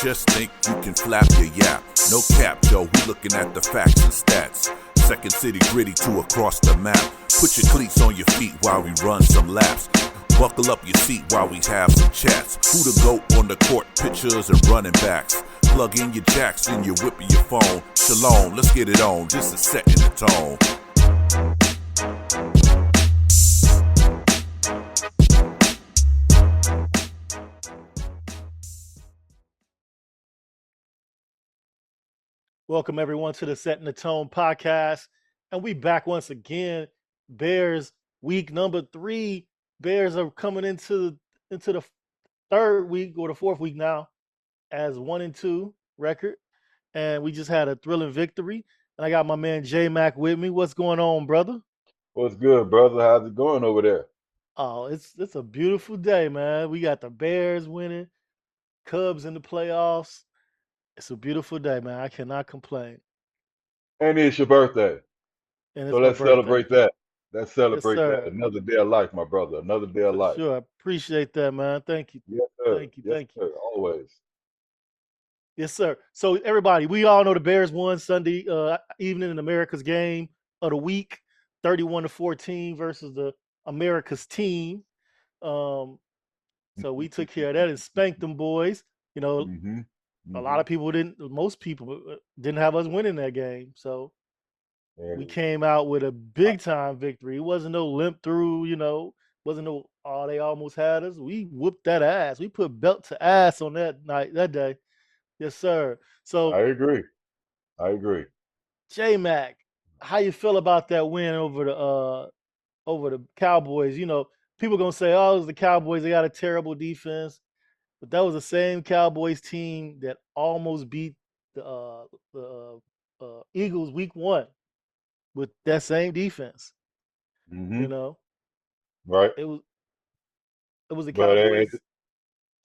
Just think you can flap your yap. No cap, yo, we looking at the facts and stats. Second city gritty to across the map. Put your cleats on your feet while we run some laps. Buckle up your seat while we have some chats. Who the GOAT on the court, pictures and running backs. Plug in your jacks and you're whipping your phone. Shalom, let's get it on, just a setting the tone. Welcome everyone to the Setting the Tone podcast, and we back once again. Bears week number 3. Bears are coming into the third week or the fourth week now as 1-2 record, and we just had a thrilling victory. And I got my man J Mac with me. What's going on, brother? What's good, brother? How's it going over there? Oh, it's a beautiful day, man. We got the Bears winning, Cubs in the playoffs. It's a beautiful day, man. I cannot complain. And it's your birthday. And So it's my let's birthday. celebrate that. Let's Yes, celebrate that. sir. Another day of life, my brother. Another day of For life. sure. I appreciate that, man. Thank you. Yes, sir. Thank you. Yes, Thank you. sir. Always. Yes, sir. So everybody, we all know the Bears won Sunday evening in America's game of the week, 31-14 versus the America's team. Um, so we took care of that and spanked them boys. You know, Mm-hmm. a lot Mm-hmm. of people didn't, most people didn't have us winning that game. So we And came out with a I, big time victory. It wasn't no limp through, wasn't no, oh, they almost had us. We whooped that ass. We put belt to ass on that night, that day. Yes, sir. I So, agree. I agree. J Mac, how you feel about that win over the Cowboys? People gonna say, oh, it was the Cowboys, they got a terrible defense. But that was the same Cowboys team that almost beat the Eagles week 1 with that same defense. You Mm-hmm. know, Right. it was it was the But Cowboys.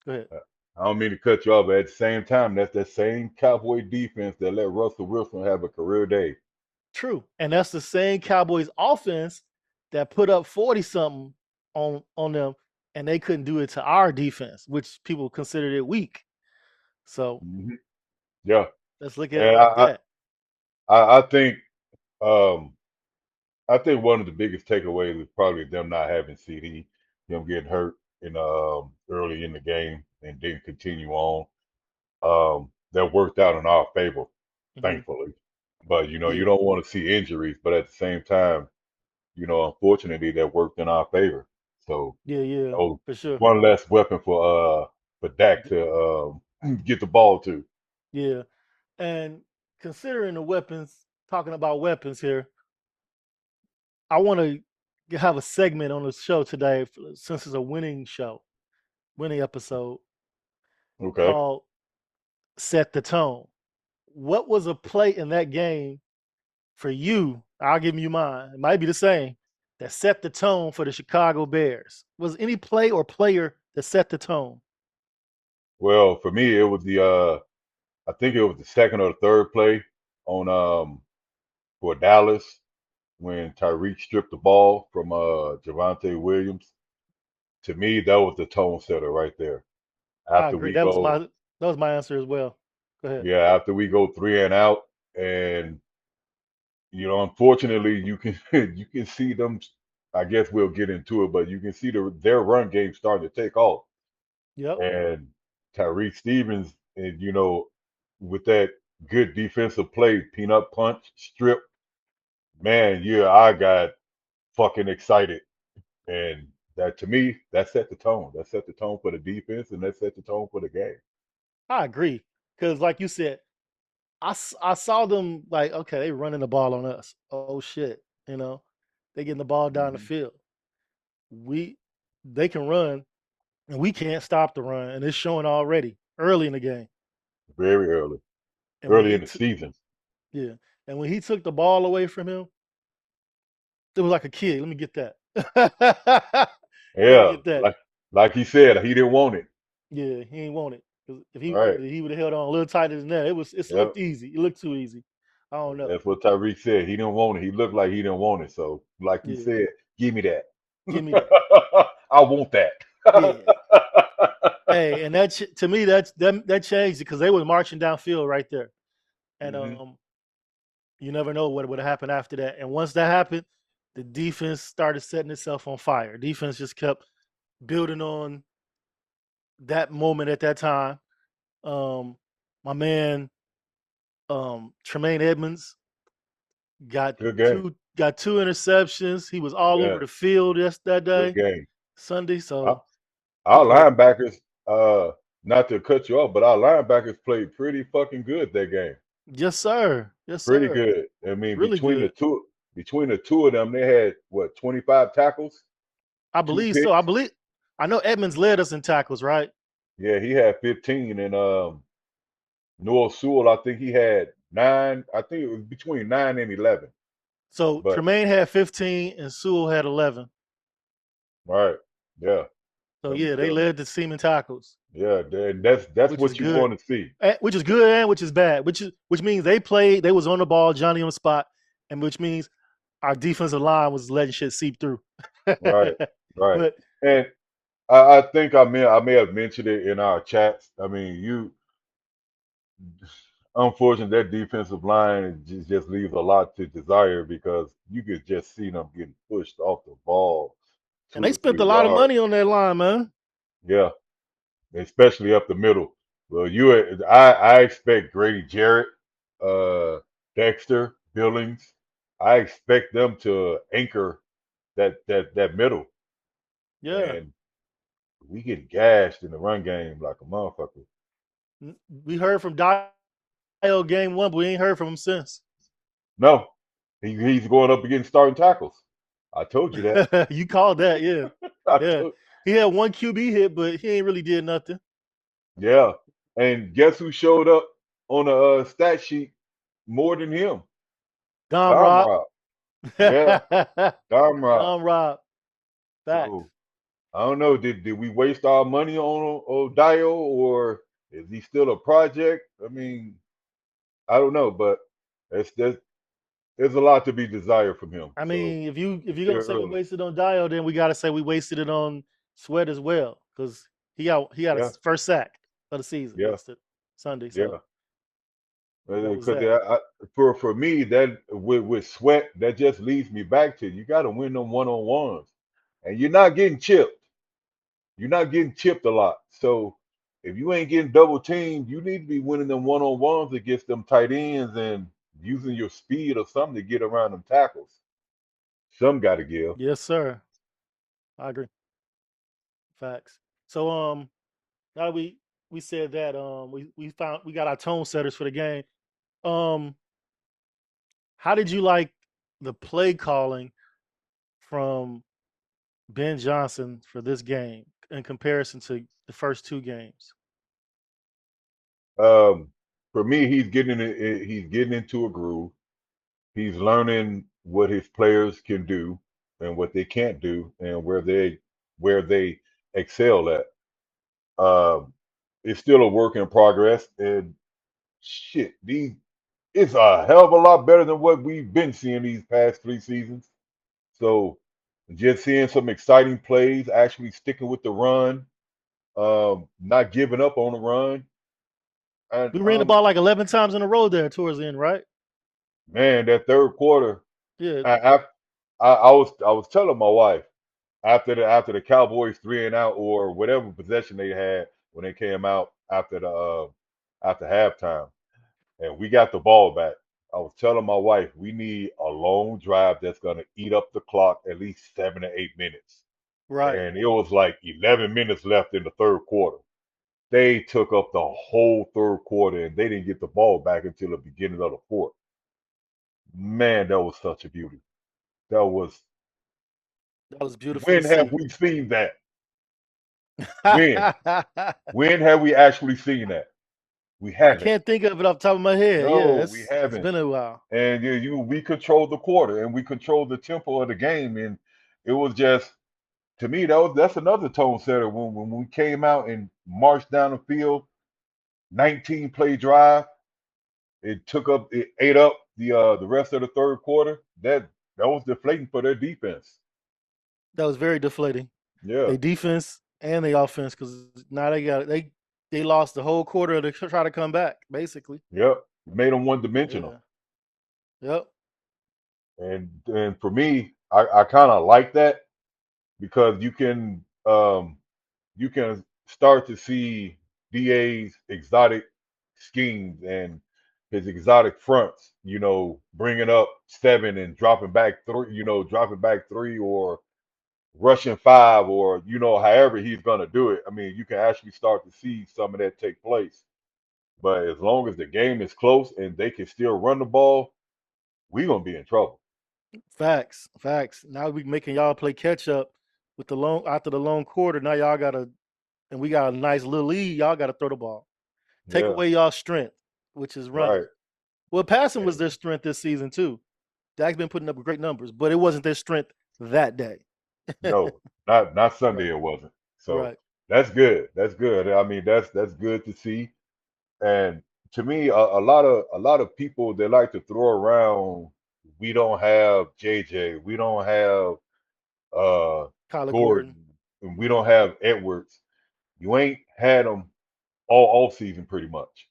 Go ahead. I don't mean to cut you off, but at the same time, that's that same Cowboy defense that let Russell Wilson have a career day. True, and that's the same Cowboys offense that put up 40 something on them, and they couldn't do it to our defense, which people considered it weak. So Mm-hmm. Yeah. let's look at it And like that. I think um I think one of the biggest takeaways is probably them not having CD, them getting hurt in early in the game and didn't continue on. That worked out in our favor, Hmm. thankfully. But you Yeah, don't want to see injuries, but at the same time, unfortunately that worked in our favor. So yeah, oh, for sure. one less weapon for Dak to get the ball to. Yeah, and considering the weapons, talking about weapons here, I want to have a segment on the show today since it's a winning show, winning episode Okay. called "Set the Tone." What was a play in that game for you? I'll give you mine. It might be the same. That set the tone for the Chicago Bears. Was any play or player that set the tone? Well, for me, it was the I think it was the second or the third play on for Dallas when Tyreek stripped the ball from Javante Williams. To me, that was the tone setter right there. I After agree. we go, That was my answer as well. Go ahead. yeah, after we go three and out, and unfortunately, you can you can see them. I guess we'll get into it, but you can see their run game starting to take off, Yep. and Tyreek Stevens, and with that good defensive play, peanut punch, strip, man, yeah, I got fucking excited. And that to me, that set the tone. That set the tone for the defense and that set the tone for the game. I agree. Because like you said, I saw them like, okay, they running the ball on us. Oh shit. They getting the ball down the Hmm. field. We they can run and we can't stop the run. And it's showing already early in the game. Very early, And when early he in the t- season. yeah. And when he took the ball away from him, it was like a kid. Let me get that. Let me Yeah, get that. like he said, he didn't want it. Yeah, he ain't want it. 'Cause Right. if he would have held on a little tighter than that, it Yep. looked easy. It looked too easy. I don't know. That's what Tyreek said. He didn't want it. He looked like he didn't want it. So, like he Yeah. said, give me that. Give me that. I want that. Yeah. Hey, and to me that changed because they were marching downfield right there, and Hmm. you never know what would have happened after that. And once that happened, the defense started setting itself on fire. Defense just kept building on that moment at that time. Um, my man Tremaine Edmonds got Good game. two interceptions. He was all over Yeah, the field that good day, game. Sunday. Our, So he our played. linebackers, not to cut you off, but our linebackers played pretty fucking good that game. Yes, sir. Yes, Pretty sir. good. I mean, Really good. between the two of them, they had what 25 tackles, I two believe so. picks. I know Edmonds led us in tackles, right? Yeah, he had 15, and Noah Sewell, I think he had 9. I think it was between 9 and 11. So But Tremaine had 15 and Sewell had 11. right, yeah, So them, yeah, they them, led the team in tackles, yeah, that's which is what you good. want to see. Which is good and which is bad. Which means they played, they was on the ball, Johnny on the spot, and which means our defensive line was letting shit seep through. Right, right. But And I think I may have mentioned it in our chats. I mean, unfortunately, that defensive line just leaves a lot to desire because you could just see them getting pushed off the ball and two they to spent a three lot of yards. money on that line, man. Yeah, especially up the middle. Well, I expect Grady Jarrett, uh, Dexter, Billings. I expect them to anchor that middle, Yeah. and we get gashed in the run game like a motherfucker. We heard from Dio game one, but we ain't heard from him since. No, he's going up against starting tackles. I told you that. You called that, yeah. I Yeah. told, He had one QB hit, but he ain't really did nothing. yeah. And guess who showed up on the stat sheet more than him? Dom Dom Rob. Rob. Yeah, Dom Rob. Dom Rob. Facts. So I don't know. Did we waste our money on Dio, or is he still a project? I mean, I don't know, but it's there's a lot to be desired from him. I So mean, if it's you're still gonna say we early. wasted on Dio, then we gotta say we wasted it on Sweat as well. Because he got Yeah, his first sack of the season yeah, yesterday, Sunday. So yeah. that was Because that. for me, that with Sweat, that just leads me back to you got to win them one on ones, and you're not getting chipped. You're not getting chipped a lot. So if you ain't getting double teamed, you need to be winning them one on ones against them tight ends and using your speed or something to get around them tackles. Some got to give. Yes, sir. I agree. Facts. So now that we said that, we got our tone setters for the game. Um, how did you like the play calling from Ben Johnson for this game in comparison to the first two games? Um, for me, he's getting into a groove. He's learning what his players can do and what they can't do and where they excel at. Um, it's still a work in progress, and shit, these it's a hell of a lot better than what we've been seeing these past 3 seasons. So just seeing some exciting plays, actually sticking with the run, not giving up on the run, and We ran the ball like 11 times in a row there towards the end, right? man, that third quarter, Yeah, I, I I was telling my wife after the Cowboys 3 and out or whatever possession they had when they came out after halftime, and we got the ball back. I was telling my wife we need a long drive that's gonna eat up the clock at least 7 to 8 minutes, right. and it was like 11 minutes left in the third quarter. They took up the whole third quarter and they didn't get the ball back until the beginning of the fourth. Man, that was such a beauty. That was That was beautiful to when have see. we seen that? When? When have we actually seen that? We I haven't. can't think of it off the top of my head. No, Yeah, we it's haven't. been a while. And we controlled the quarter and we controlled the tempo of the game, and it was just to me that's another tone setter when we came out and marched down the field, 19 play drive. It ate up the rest of the third quarter. That was deflating for their defense. That was very deflating. Yeah, They defense. and the offense because now they lost the whole quarter to try to come back, basically. Yep. Made them one dimensional. Yeah. Yep. And for me, I kind of like that because you can start to see DA's exotic schemes and his exotic fronts, bringing up seven and dropping back three, dropping back three or rushing five or, however he's going to do it. I mean, you can actually start to see some of that take place. But as long as the game is close and they can still run the ball, we're going to be in trouble. Facts. Facts. Now we making y'all play catch up with the long after the long quarter. Now y'all gotta and we got a nice little lead. Y'all gotta throw the ball. Take Yeah, away y'all strength, which is running. right. Well, passing was And their strength this season too. Dak's been putting up great numbers, but it wasn't their strength that day. no, not Right. Sunday it wasn't. So Right. that's good. That's good. I mean, that's good to see. And to me, a lot of people they like to throw around. We don't have JJ. We don't have uh Kyler Gordon. Gordon, and we Hmm. don't have Edwards. You ain't had them all off season pretty much.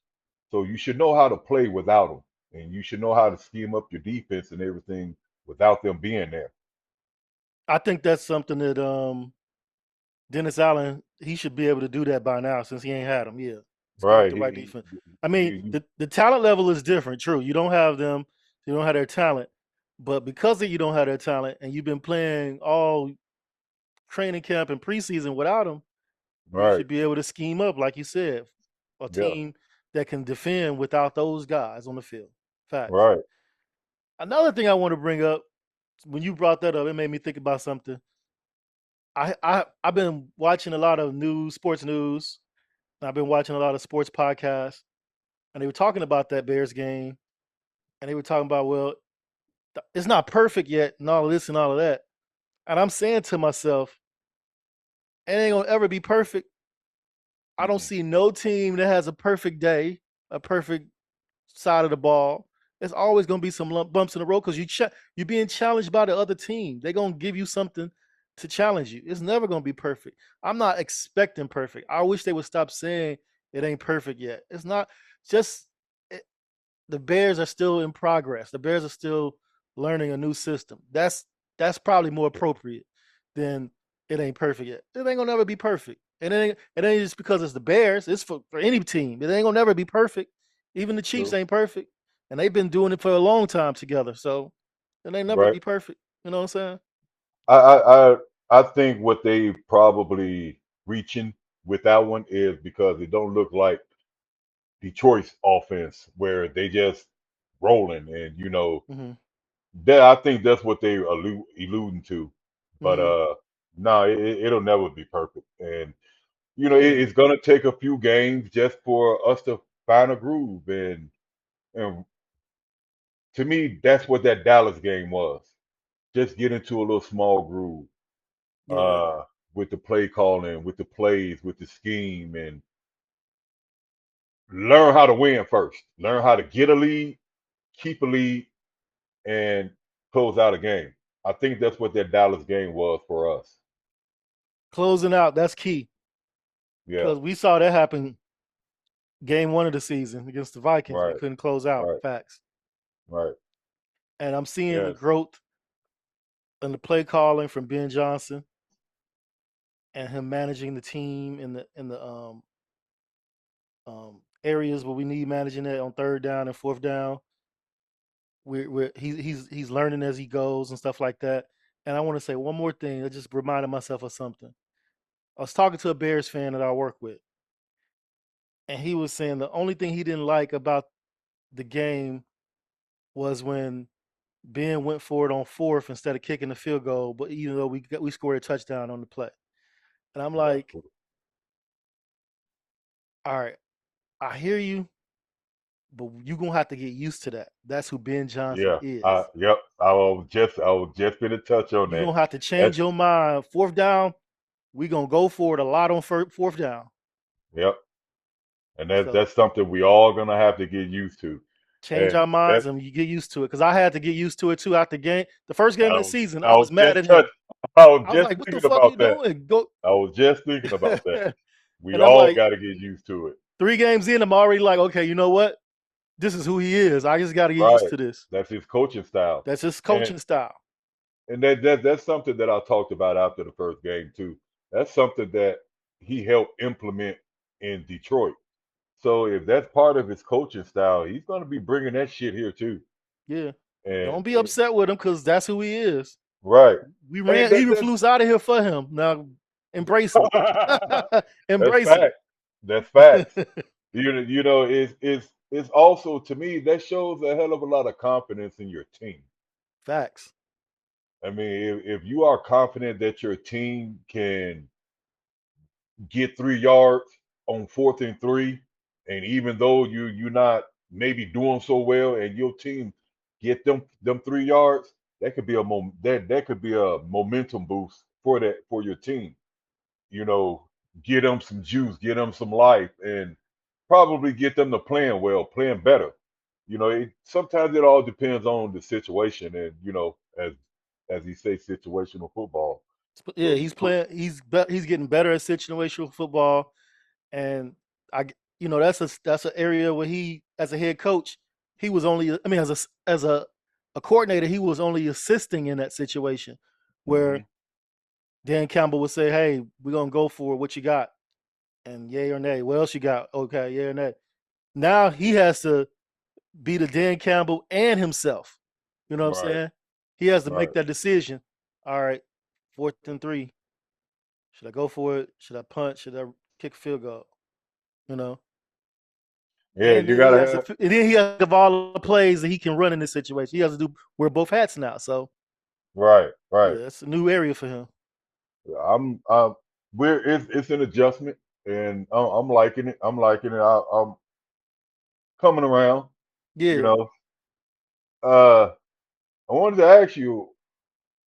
So you should know how to play without them, and you should know how to scheme up your defense and everything without them being there. I think that's something that Dennis Allen he should be able to do that by now since he ain't had them. Yeah, scheme up Right? the right defense. I You, mean, you the talent level is different. True, you don't have them. You don't have their talent, but because of you don't have their talent, and you've been playing all training camp and preseason without them, you right? should be able to scheme up, like you said, a Yeah, team that can defend without those guys on the field. Facts. right. Another thing I want to bring up when you brought that up, it made me think about something. I've been watching a lot of news, sports news. And I've been watching a lot of sports podcasts, and they were talking about that Bears game, and they were talking about, well, it's not perfect yet, and all of this and all of that. And I'm saying to myself, it ain't gonna ever be perfect. I don't Mm-mm. see no team that has a perfect day, a perfect side of the ball. There's always going to be some bumps in the road because you're being challenged by the other team. They're going to give you something to challenge you. It's never going to be perfect. I'm not expecting perfect. I wish they would stop saying it ain't perfect yet. It's not just it, the Bears are still in progress. The Bears are still learning a new system. That's probably more appropriate than it ain't perfect yet. It ain't gonna never be perfect. And it ain't just because it's the Bears. It's for any team. It ain't gonna never be perfect. Even the Chiefs True. ain't perfect, and they've been doing it for a long time together. So it ain't never Right. be perfect. You know what I'm saying? I I I I think what they probably reaching with that one is because it don't look like Detroit's offense where they just rolling and Mm-hmm. that I think that's what they alluding to. But Mm-hmm. no, it'll never be perfect, and Yeah. it's gonna take a few games just for us to find a groove, and to me that's what that Dallas game was. Just get into a little small groove Yeah. uh, with the play calling, with the plays, with the scheme, and learn how to win first. Learn how to get a lead, keep a lead, and close out a game. I think that's what that Dallas game was for us. Closing out. That's key Yeah, because we saw that happen game one of the season against the Vikings. We right, couldn't close out. right, Facts. right. And I'm seeing the Yes, growth and the play calling from Ben Johnson and him managing the team in the areas where we need managing it on third down and fourth down. He's learning as he goes and stuff like that. And I want to say one more thing. I just reminded myself of something. I was talking to a Bears fan that I work with, and he was saying the only thing he didn't like about the game was when Ben went for it on fourth instead of kicking the field goal. But even though we scored a touchdown on the play, and I'm yeah, like, all right, I hear you, but you're gonna have to get used to that. That's who Ben Johnson yeah. is. Yep. I was just gonna touch on You're that. gonna have to change That's your mind. Fourth down, we're gonna go for it a lot on fourth down. yep, and that's So that's something we all gonna have to get used to. change And our minds that and you get used to it. Cause I had to get used to it too after game. The first game I of the was season, I I was was mad just at touch him. I was I was just like, what the thinking fuck you about that. doing? Go. I was just thinking about that. We And I'm all like, got to get used to it. 3 games in, I'm already like, okay, you know what? This is who he is. I just got to get used Right. to this. That's his coaching style. That's his And coaching style. that's something that I talked about after the first game too. That's something that he helped implement in Detroit. So if that's part of his coaching style, he's going to be bringing that shit here too. Yeah. And Don't be upset with him because that's who he is. right, We and ran, he flew out of here for him. Now embrace him. that's Embrace him. fact. That's facts. It's also to me that shows a hell of a lot of confidence in your team. Facts. I mean, if you are confident that your team can get 3 yards on 4th and 3, and even though you're not maybe doing so well, and your team get them 3 yards, that could be a momentum boost for your team. You know, get them some juice, get them some life, and probably get them to playing well, playing better. Sometimes it all depends on the situation, and as he say, situational football. Yeah, So he's playing. He's getting better at situational football, and that's an area where he, as a head coach, he was only. I mean, as a coordinator, he was only assisting in that situation, where mhm, Dan Campbell would say, "Hey, we're gonna go for what you got, and yay or nay. What else you got? Okay, yay or nay." Now he has to be the Dan Campbell and himself. You know what I'm right, saying? He has to make right. that decision. All right, 4th and 3. Should I go for it? Should I punt? Should I kick a field goal? You know. Yeah, And you then he gotta has to, have and then he has to have all the plays that he can run in this situation. He has to wear both hats now. So right, right. yeah, it's a new area for him. I'm we're it's an adjustment, and I'm liking it. I'm liking it. I'm coming around. You Yeah, know, uh, I wanted to ask you.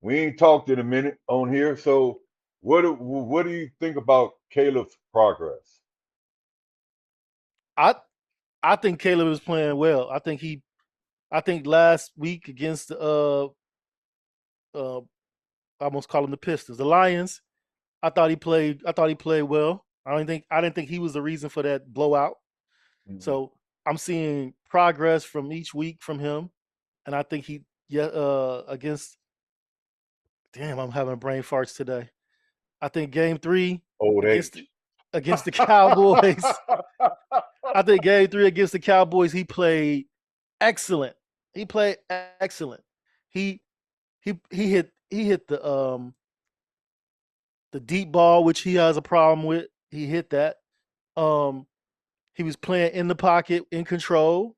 We ain't talked in a minute on here, so what do you think about Caleb's progress? I I think Caleb is playing well. I think last week against the I almost call them the Pistons, the Lions. I thought he played well. I didn't think he was the reason for that blowout. Mhm. So I'm seeing progress from each week from him, and I think he yeah against damn I'm having brain farts today. I think game 3 Old against age. against the Cowboys. I think game 3 against the Cowboys he played excellent. He played excellent. He he hit the deep ball, which he has a problem with. He hit that. Um, he was playing in the pocket, in control.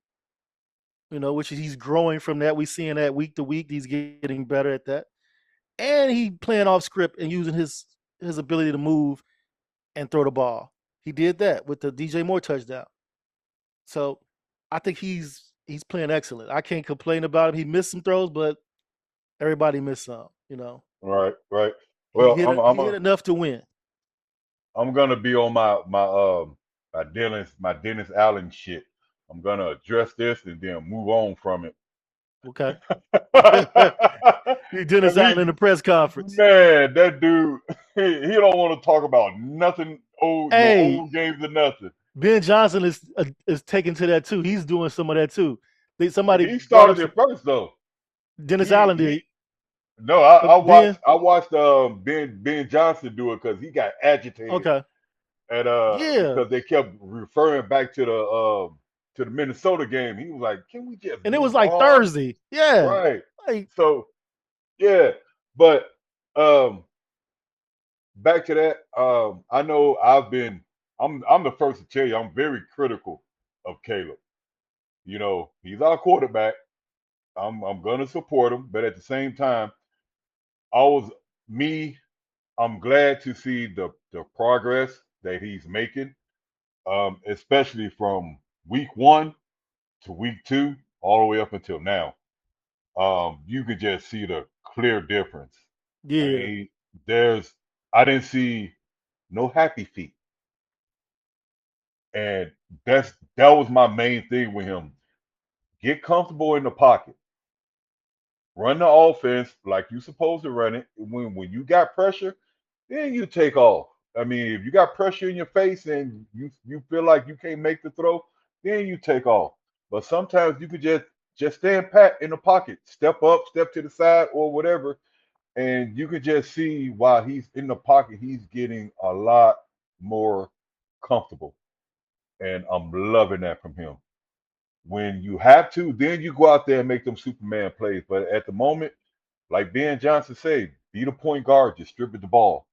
Which he's growing from that. We seeing that week to week. He's getting better at that, and he playing off script and using his ability to move and throw the ball. He did that with the DJ Moore touchdown. So I think he's playing excellent. I can't complain about him. He missed some throws, but everybody missed some. Right, right. Well, He hit enough to win. I'm gonna be on my Dennis Allen shit. I'm gonna address this and then move on from it. Okay. Dennis Cause Allen in the press conference. man, that dude, he don't want to talk about nothing old, no Hey, old games or nothing. Ben Johnson is taking to that too. He's doing some of that too. Somebody He brought up started some. it first though. Dennis He Allen he did. no, I watched Ben. Ben Johnson do it because he got agitated Okay. and Yeah, because they kept referring back to the Minnesota game. He was like, "Can we just and it was move like on?" Thursday. Yeah. Right. Like So yeah, but um, back to that. I know I'm the first to tell you I'm very critical of Caleb. He's our quarterback. I'm gonna support him, but at the same time, I was me. I'm glad to see the progress that he's making, especially from week 1 to week 2, all the way up until now. You can just see the clear difference. I yeah, mean, I didn't see no happy feet, and that was my main thing with him. Get comfortable in the pocket. run the offense like you supposed to run it. When you got pressure, then you take off. I mean, if you got pressure in your face and you feel like you can't make the throw, then you take off. But sometimes you could just stand pat in the pocket, step up, step to the side, or whatever, and you could just see while he's in the pocket, he's getting a lot more comfortable, and I'm loving that from him. When you have to, then you go out there and make them Superman plays. But at the moment, like Ben Johnson said, be the point guard, distribute the ball.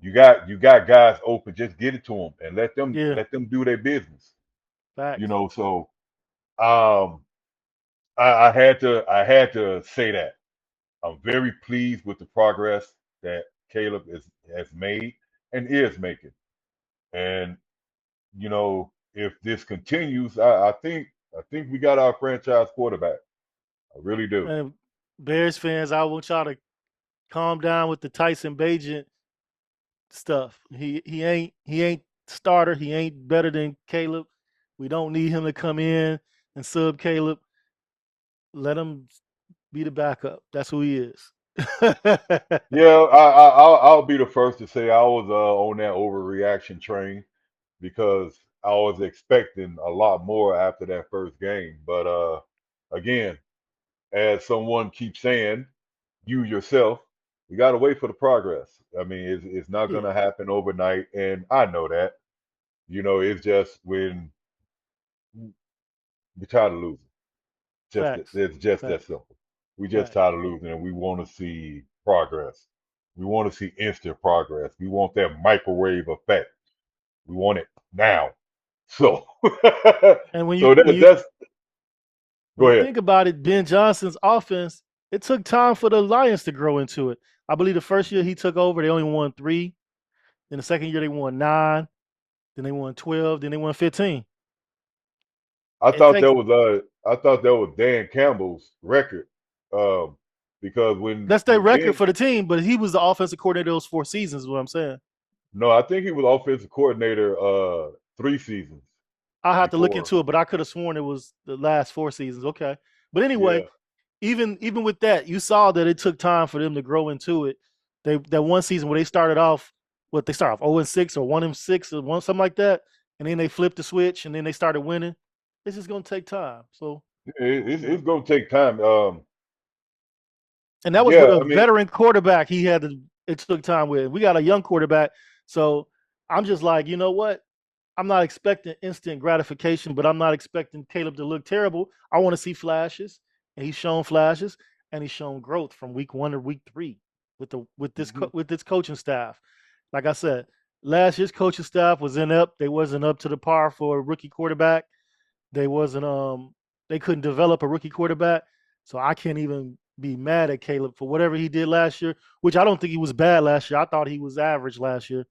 You got guys open, just get it to them and Yeah, let them do their business. facts. So um I had to say that. I'm very pleased with the progress that Caleb has made and is making. And if this continues, I think we got our franchise quarterback. I really do. And Bears fans, I want y'all to calm down with the Tyson Bagent stuff. He ain't starter. He ain't better than Caleb. We don't need him to come in and sub Caleb. Let him be the backup. That's who he is. Yeah, I'll be the first to say I was on that overreaction train because I was expecting a lot more after that first game. But again, as someone keeps saying, you yourself, you got to wait for the progress. I mean, it's not going Yeah, to happen overnight, and I know that. It's just when we're tired of losing. facts, It's just that facts, simple. We just facts. tired of losing, and we want to see progress. We want to see instant progress. We want that microwave effect. We want it now. So, And when you so when that you that's when go you ahead. think about it, Ben Johnson's offense, it took time for the Lions to grow into it. I believe the first year he took over, they only won 3. Then the second year they won 9. Then they won 12. Then they won 15. It takes I thought that was Dan Campbell's record, um, because that's their when record Ben for the team, but he was the offensive coordinator those 4 seasons. Is what I'm saying. no, I think he was offensive coordinator 3 seasons I have to look before. into it, but I could have sworn it was the last 4 seasons. Okay, but anyway, Yeah, even with that, you saw that it took time for them to grow into it. They that one season where they started off, what they started off 0-6 or 1-6 or one something like that, and then they flipped the switch and then they started winning. It's just gonna take time. So you it's know, gonna take time. and that was with Yeah, a I mean, veteran quarterback. He had to. It took time with. We got a young quarterback, so I'm just like, you know what? I'm not expecting instant gratification, but I'm not expecting Caleb to look terrible. I want to see flashes, and he's shown flashes, and he's shown growth from week 1 to week 3 mhm. with this coaching staff. Like I said, last year's coaching staff was they wasn't up to the par for a rookie quarterback. They wasn't they couldn't develop a rookie quarterback. So I can't even be mad at Caleb for whatever he did last year, which I don't think he was bad last year. I thought he was average last year.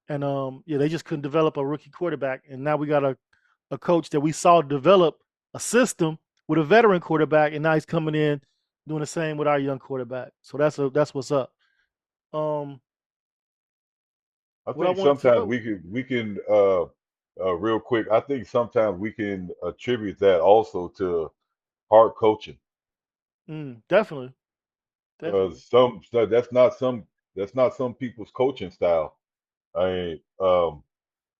And yeah, they just couldn't develop a rookie quarterback. And now we got a coach that we saw develop a system with a veteran quarterback, and now he's coming in doing the same with our young quarterback. So that's what's up. Um, I what I think wanted to sometimes know. we can real quick. I think sometimes we can attribute that also to hard coaching Definitely, definitely. because that's not some people's coaching style. I mean,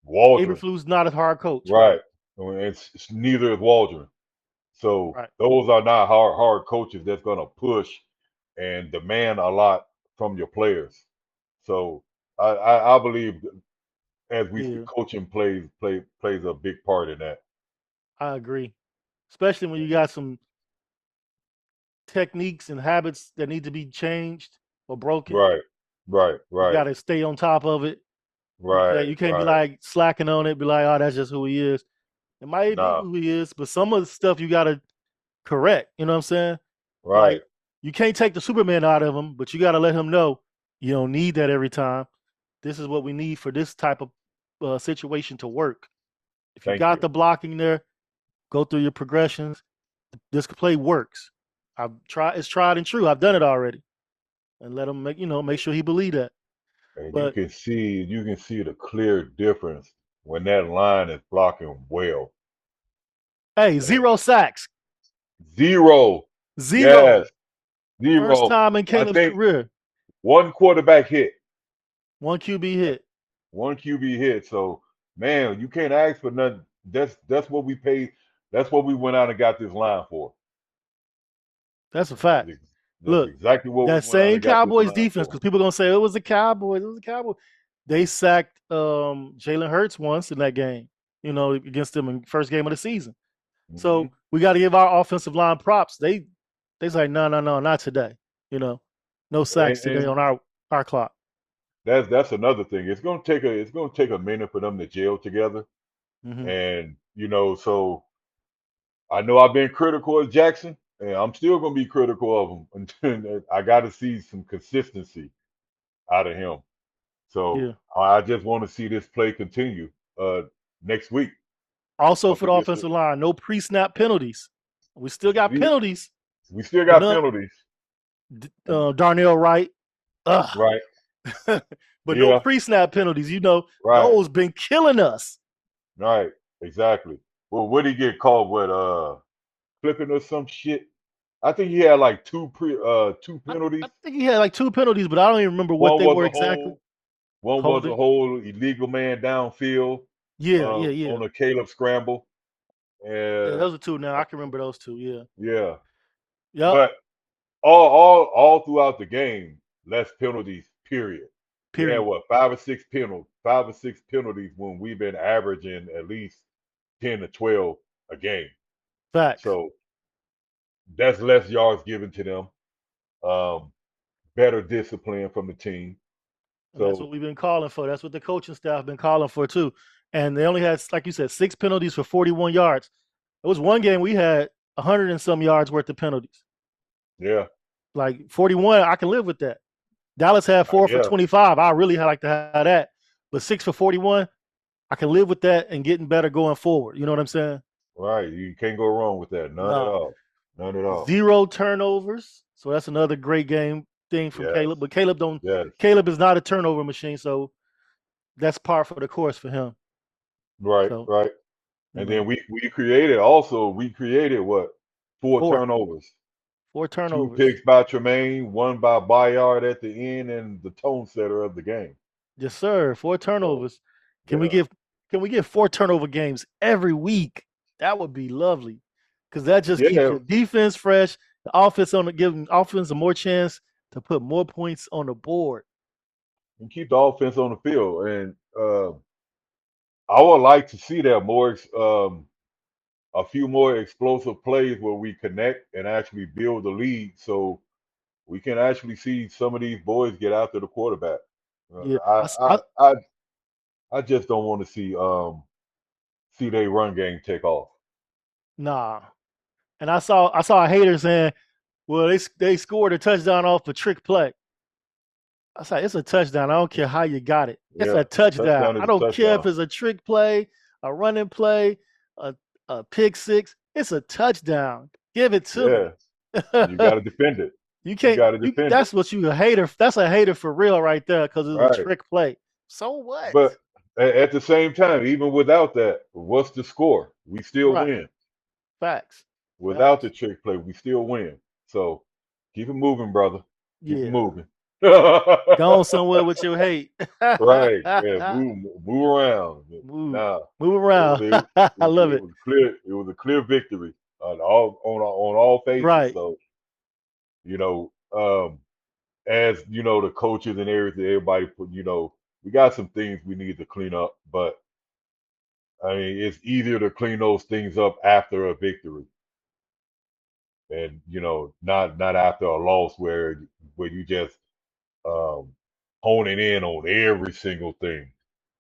Waldron, Aberflus not a hard coach, right? right? I mean, it's neither is Waldron. So Right. those are not hard coaches that's going to push and demand a lot from your players. So I believe, as we see, Yeah, coaching plays a big part in that. I agree. Especially when you got some techniques and habits that need to be changed or broken. Right, right, You right, got to stay on top of it. right, You can't be right. like slacking on it. Be like, oh, that's just who he is. It might be Nah, who he is, but some of the stuff you got to correct. You know what I'm saying? right. Like you can't take the Superman out of him, but you got to let him know you don't need that every time. This is what we need for this type of situation to work. If you Thank got you, the blocking there, go through your progressions. This play works. It's tried and true. I've done it already, and let him make sure he believe that. and But you can see the clear difference when that line is blocking well. hey, And 0 sacks, zero, yes, 0. First Zero. time in I Caleb's think career, one quarterback hit, one QB hit. one QB hit. So man, you can't ask for nothing. That's what we paid. That's what we went out and got this line for. That's a That's, fact. ex- that's Look, exactly what we that went out same and got this Cowboys line defense, for. because people are gonna say it was the Cowboys, it was the Cowboys. They sacked Jalen Hurts once in that game, against them in first game of the season. Hmm. So we got to give our offensive line props. They's like, no, no, no, not today. You know, no And, sacks today and on our clock. that's another thing. It's gonna take a minute for them to gel together. Hmm. And so I know I've been critical of Jackson, and I'm still gonna be critical of him until I got to see some consistency out of him. So Yeah. I just want to see this play continue next week Also up for the against the. offensive line, no pre-snap penalties. We still got We, penalties, we still but got none. penalties, and Darnell Wright, ugh. right? But no Yeah, pre-snap penalties. right, Those been killing us. right, exactly. Well, what did he get called with? Flipping or some shit. I think he had like two I penalties. think he had like two penalties, but I don't even remember what One they was were a exactly. hold. One was a Holding. whole illegal man downfield Yeah, yeah, yeah. on a Caleb scramble. Yeah, And those are two now. I can remember those two. Yeah. yeah, Yep. but all throughout the game, less penalties. Period. We had Period. what 5 or 6 penalties when we've been averaging at least 10 to 12 a game. Facts. So that's less yards given to them. Um, better discipline from the team. And that's So what we've been calling for. That's what the coaching staff been calling for too. And they only had, like you said, six penalties for 41 yards. It was one game we had 100 and some yards worth of penalties. yeah, Like 41, I can live with that. Dallas had four for yeah, 25. I really like to have that. But six for 41, I can live with that and getting better going forward. You know what I'm saying? right. You can't go wrong with that. None at Nah. all. None at all. Zero turnovers. So that's another great game thing from Yes, Caleb. But Caleb don't yes. Caleb is not a turnover machine, so that's par for the course for him. Right, So, right. you And then know, we created what? Four four. turnovers. Four Two turnovers. picks by Tremaine, one by Bayard at the end, and the tone setter of the game. Yes, sir. Four So turnovers. Can we yeah, give can we get four turnover games every week? That would be lovely. Because that just keeps yeah, your defense fresh, the offense on the giving offense a more chance to put more points on the board. and keep the offense on the field. And I would like to see that a few more explosive plays where we connect and actually build the lead, so we can actually see some of these boys get after the quarterback. Yeah. I I I I just don't want to see their run game take off. Nah. And I saw a hater saying, well, they scored a touchdown off a trick play. I said, it's a touchdown. I don't care how you got it. It's Yeah, a a touchdown. touchdown I is a don't care if touchdown. it's a trick play, a running play, a, a pick six. It's a touchdown. Give it to me. Yeah, and you got to defend it. You You can't. got to You. defend it. That's what you a hater. That's a hater for real right there because it's a Right. trick play. So what? But at the same time, even without that, what's the score? We still Right. win. Facts. Without the Facts. trick play, we still win. So keep it moving, brother. Keep it Yeah. moving. Go on somewhere with your hate. Right. Yeah. Move around. Move. Nah. Move It was around. it, I love it it. was clear. It was a clear victory on all phases. Right. So you know, as the coaches and everybody put, we got some things we need to clean up. But I mean, it's easier to clean those things up after a victory, and not after a loss where you just um, honing in on every single thing.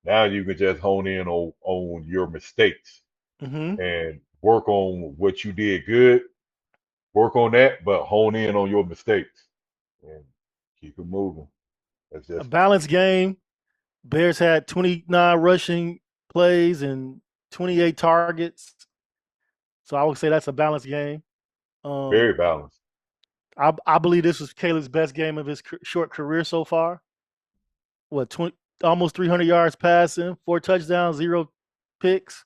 Now you can just hone in on your mistakes Hmm. and work on what you did good, work on that, but hone in on your mistakes and keep it moving. That's A just balanced game. Bears had 29 rushing plays and 28 targets. So I would say that's a balanced game. Um, very balanced. I believe this was Caleb's best game of his short career so far. What 20, almost 300 yards passing, four touchdowns, zero picks,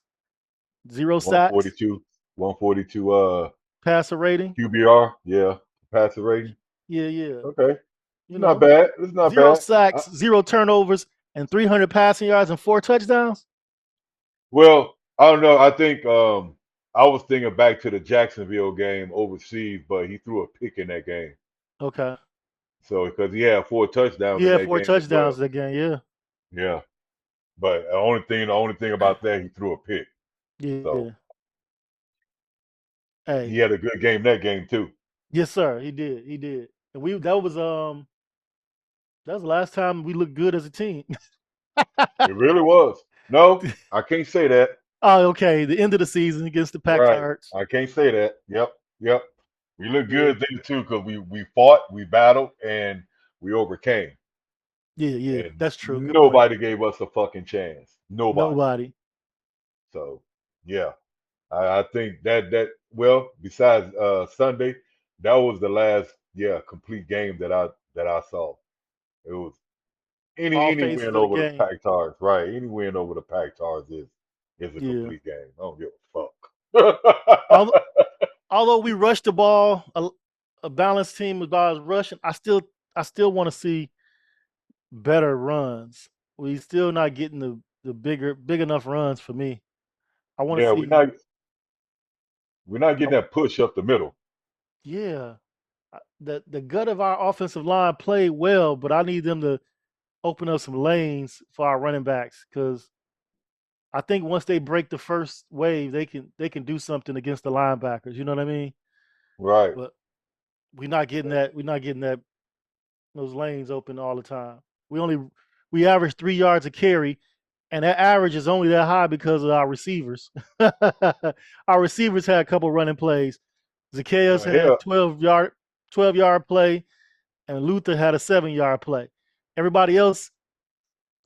zero sacks, 142, 142 passer rating. QBR, yeah, passer rating. Yeah, yeah. Okay, You it's not know, bad. It's not zero bad. sacks, zero turnovers, and 300 passing yards and 4 touchdowns. Well, I don't know. I think I was thinking back to the Jacksonville game overseas, but he threw a pick in that game. Okay. So because he had 4 touchdowns He in had that four game as touchdowns well. that game. Yeah. Yeah. But the only thing about that, he threw a pick. So Yeah. Hey. he had a good game that game too. Yes, sir. He did. He did. And that was the last time we looked good as a team. It really was. No, I can't say that. Oh, okay. The end of the season against the Pack Right. Cards. I can't say that. Yep. Yep. We look Yeah. good there too because we fought, we battled, and we overcame. Yeah, yeah. And That's true. Good point. nobody gave us a fucking chance. Nobody. Nobody. So yeah. I think that well, besides Sunday, that was the last complete game that I saw. It was any All any phases win of the over the game. Pack Tars, right? Any win over the Pack Tars is a Yeah. complete game. I don't give a fuck. Although we rushed the ball, a balanced team with balls rushing, I still want to see better runs. We still not getting the big enough runs for me. I want to Yeah, we're see. not getting I, that push up the middle. yeah, the gut of our offensive line played well, but I need them to open up some lanes for our running backs because I think once they break the first wave, they can do something against the linebackers. You know what I mean? Right. But we're not getting that. We're not getting that those lanes open all the time. We only we average 3 yards a carry, and that average is only that high because of our receivers. Our receivers had a couple running plays. Zacchaeus had Hell, 12-yard play, and Luther had a 7-yard play. Everybody else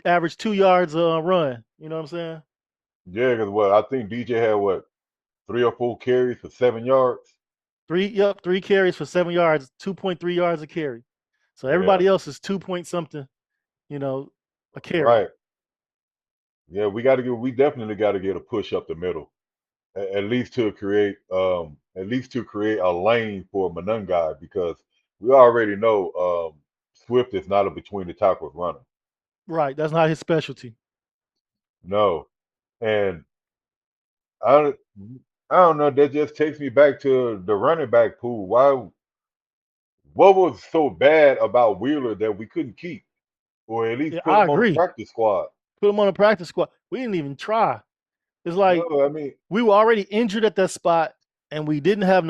averaged 2 yards a run. You know what I'm saying? yeah, because I think DJ had 3 or 4 carries for 7 yards. Three carries for 7 yards, 2.3 yards a carry. So Yeah, everybody else is 2 point something, you know, a carry. right. Yeah, we definitely got to get a push up the middle. At least to create a lane for Monungai because we already know Swift is not a between the tackles runner. Right. That's not his specialty. No, and I I don't know. That just takes me back to the running back pool. Why? What was so bad about Wheeler that we couldn't keep, or at Yeah, least put I him on the agree. practice squad? Put him on a practice squad. We didn't even try. It's like No, I mean we were already injured at that spot, and we didn't have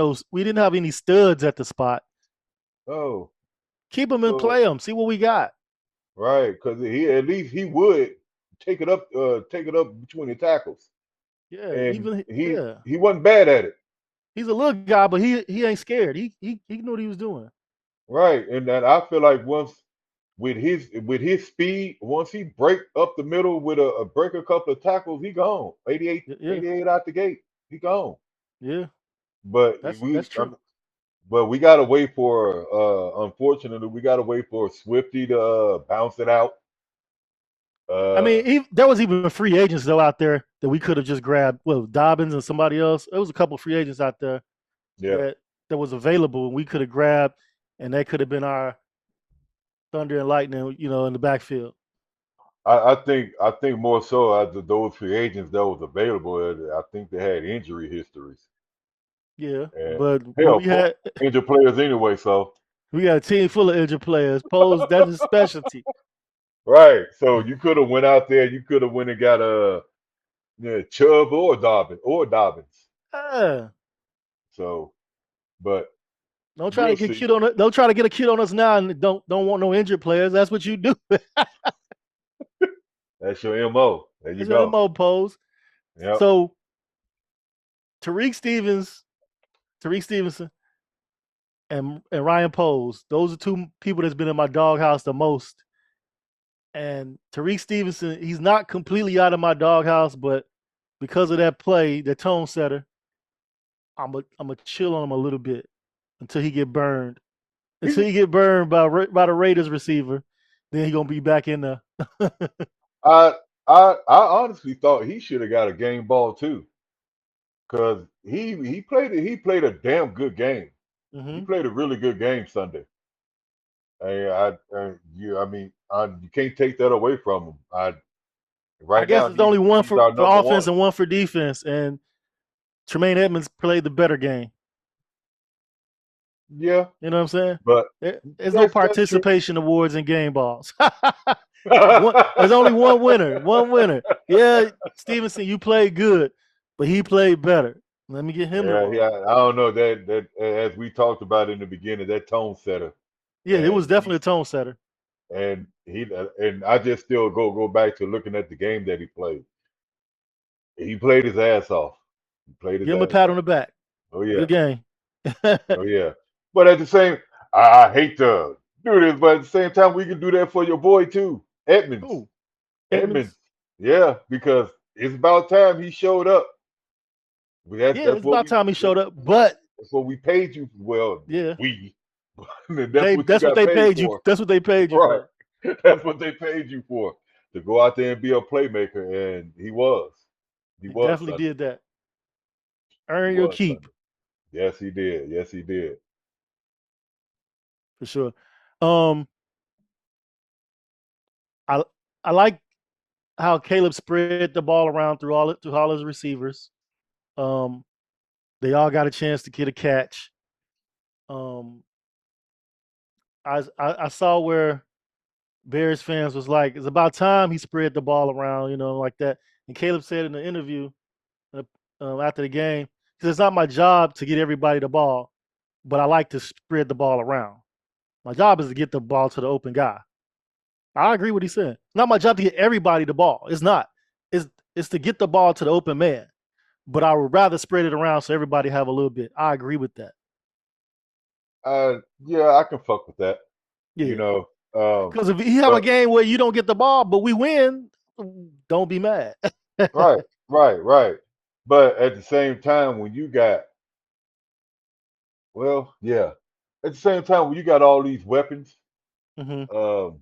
any studs at the spot. no. Keep them and So play them. See what we got. right, because he at least he would take it up between the tackles, Yeah, and even he yeah. he wasn't bad at it. He's a little guy, but he ain't scared. He knew what he was doing. Right, and that I feel like once with his speed, once he break up the middle with a break a couple of tackles, he gone. 88, Yeah, 88 out the gate, he gone. yeah. But That's true. we gotta wait for unfortunately we gotta wait for Swifty to bounce it out. I Uh, mean, there was even free agents though out there that we could have just grabbed. Well, Dobbins and somebody else. There was a couple of free agents out there yeah, that was available, and we could have grabbed, and that could have been our thunder and lightning, in the backfield. I think more so as those free agents that was available. I think they had injury histories Yeah, and but when hell, we had injured players anyway. So we got a team full of injured players. Pose that's his specialty. right, so you could have went out there. You could have went and got a Chubb or Dobbins. Ah, So, but don't try to we'll get see. cute on it. Don't try to get a kid on us now, and don't want no injured players. That's what you do. That's your mo. There you That's your go. mo pose. Yep. So Tariq Stevens, Tariq Stevenson, and Ryan Pose. Those are two people that's been in my doghouse the most. And Tariq Stevenson, he's not completely out of my doghouse, but because of that play, the tone setter, I'm a chill on him a little bit until he get burned. Until He, he get burned by the Raiders receiver, then he gonna be back in there. I, I honestly thought he should have got a game ball too, because he played a damn good game. He Hmm. played a really good game Sunday. I mean, you can't take that away from him. I Right guess now, it's only one he's our for number offense one. and one for defense, and Tremaine Edmonds played the better game. Yeah, You know what I'm saying? but There's no that's true. participation awards in game balls. There's only one winner. One winner. Yeah, Stevenson, you played good, but he played better. Let me get him the Yeah, ball. yeah. I don't know that as we talked about in the beginning, that tone setter, Yeah, it was and definitely a tone setter. and I just still go back to looking at the game that he played. He played his ass off. He played his Give him a ass pat on off. the back. Oh yeah, Good game. oh yeah. But at the same, I hate to do this, but at the same time, we can do that for your boy too, Edmonds. Ooh, Edmonds, Edmonds. yeah, because it's about time he showed up. Yeah, That's it's what about we time he showed up. But that's what we paid you. Well, yeah, we that's what you that's what got they paid paid you. for, That's what they paid you right? for. That's what they paid you for, to go out there and be a playmaker, and he was. He He was definitely Sunday. did that. He Earn your was keep Sunday. Yes, he did. Yes, he did. for sure. Um, I I like how Caleb spread the ball around through all his receivers. Um, they all got a chance to get a catch. Um, I saw where Bears fans was like, it's about time he spread the ball around, like that. And Caleb said in the interview after the game, because it's not my job to get everybody the ball, but I like to spread the ball around. My job is to get the ball to the open guy. I agree with what he said. It's not my job to get everybody the ball. It's not. It's it's to get the ball to the open man. But I would rather spread it around so everybody have a little bit. I agree with that. Yeah, I can fuck with that. You Yeah. know, Because if you have a but game where you don't get the ball, but we win, don't be mad. right, right. But at the same time, when you got, well, yeah, at the same time when you got all these weapons, hmm um,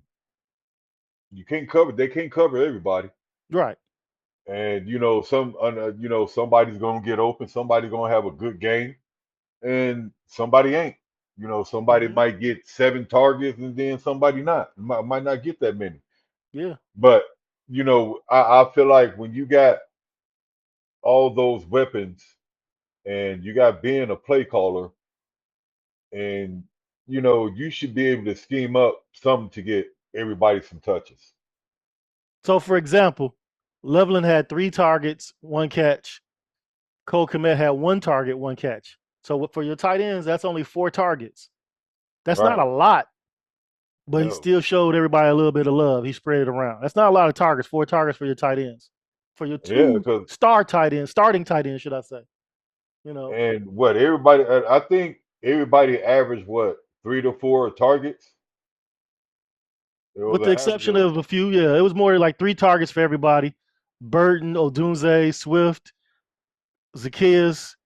you can't cover. They can't cover everybody. Right. And somebody's gonna get open, somebody's gonna have a good game, and somebody ain't. Somebody hmm might get 7 targets, and then somebody might not get that many. Yeah. But I feel like when you got all those weapons, and you got being a play caller, and you should be able to scheme up something to get everybody some touches. So for example, Leveland had 3 targets, 1 catch. Cole Kmet had 1 target, 1 catch. So for your tight ends, that's only 4 targets. That's not Right. a lot, but he No. still showed everybody a little bit of love. He spread it around. That's not a lot of targets. 4 targets for your tight ends. For your Yeah, two because starting tight ends, should I say? You know, and what everybody, I think everybody averaged what, 3 to 4 targets. It was with the an average exception of, of a few, yeah, it was more like 3 targets for everybody. Burton, Odunze, Swift, Zacchaeus,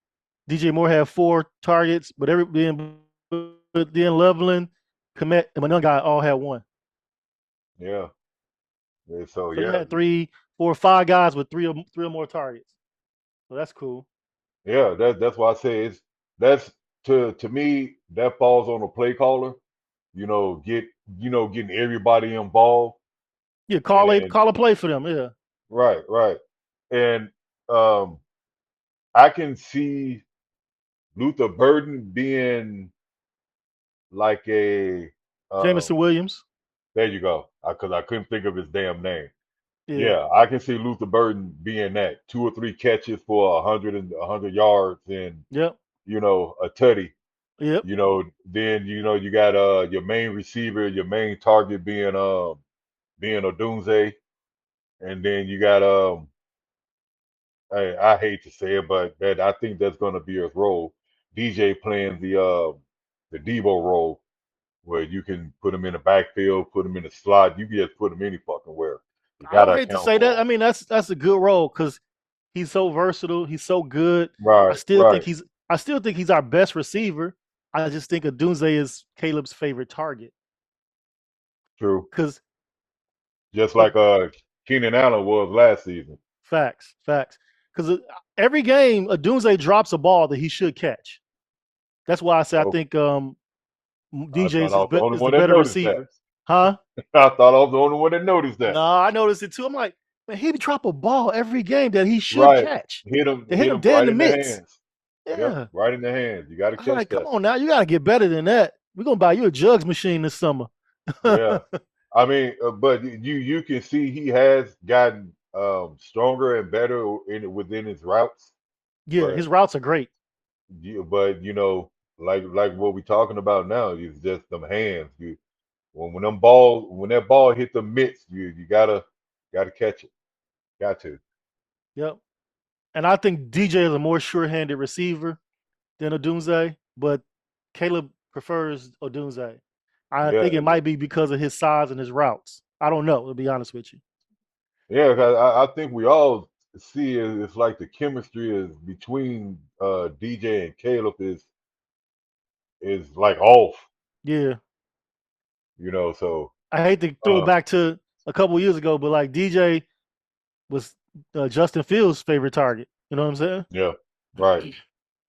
DJ Moore had 4 targets, but then Leveland, Komet, and my young guy all had one. yeah. So So you yeah, had 3, 4, 5 guys with three or more targets. So that's cool. yeah. That's why I say that's to me that falls on the play caller. Get getting everybody involved, Yeah, and call a play for them. Yeah, right, and um, I can see Luther Burden being like a Jameson um, Williams. there you go, because I couldn't think of his damn name. Yeah, Yeah, I can see Luther Burden being that 2 or 3 catches for 100 yards, and yep, a tutty. yep. Then you got your main receiver, your main target being Odunze, and then you got I hate to say it, but that I think that's going to be his role. DJ playing the Debo role, where you can put him in the backfield, put him in the slot. You can just put him any fucking where. You I got to don't hate to account say that. for I him. mean, that's a good role because he's so versatile. He's so good. I Right, still think right. he's I still think he's our best receiver. I just think Adunze is Caleb's favorite target True. because Just it like Keenan Allen was last season. facts because every game Adunze drops a ball that he should catch. That's why I say I Oh, think I thought I was the only Is the one that better noticed that. receiver, huh? I thought I was the only one that noticed that. No, I noticed it too. I'm like, man, he drop a ball every game that he should Right. catch. They hit Hit him him dead in right the in the mitts. hands. Yep, Yeah. right in the hands. You got to I'm catch like, come that. on now, you gotta get better than that. We're gonna buy you a jugs machine this summer. Yeah. I mean, but you can see he has gotten stronger and better within his routes. Yeah, But his routes are great. you know, like what we talking about now is just them hands. When that ball hit the mitts, you gotta catch it. Got to. Yep. And I think DJ is a more sure-handed receiver than Odunze, but Caleb prefers Odunze. I think Yeah, it might be because of his size and his routes. I don't know, to be honest with you. yeah. 'Cause I think we all see it's like the chemistry is between DJ and Caleb is like off. Yeah. You know, so I hate to throw it uh, back to a couple years ago, but like DJ was Justin Fields' favorite target. You know what I'm saying? yeah, right.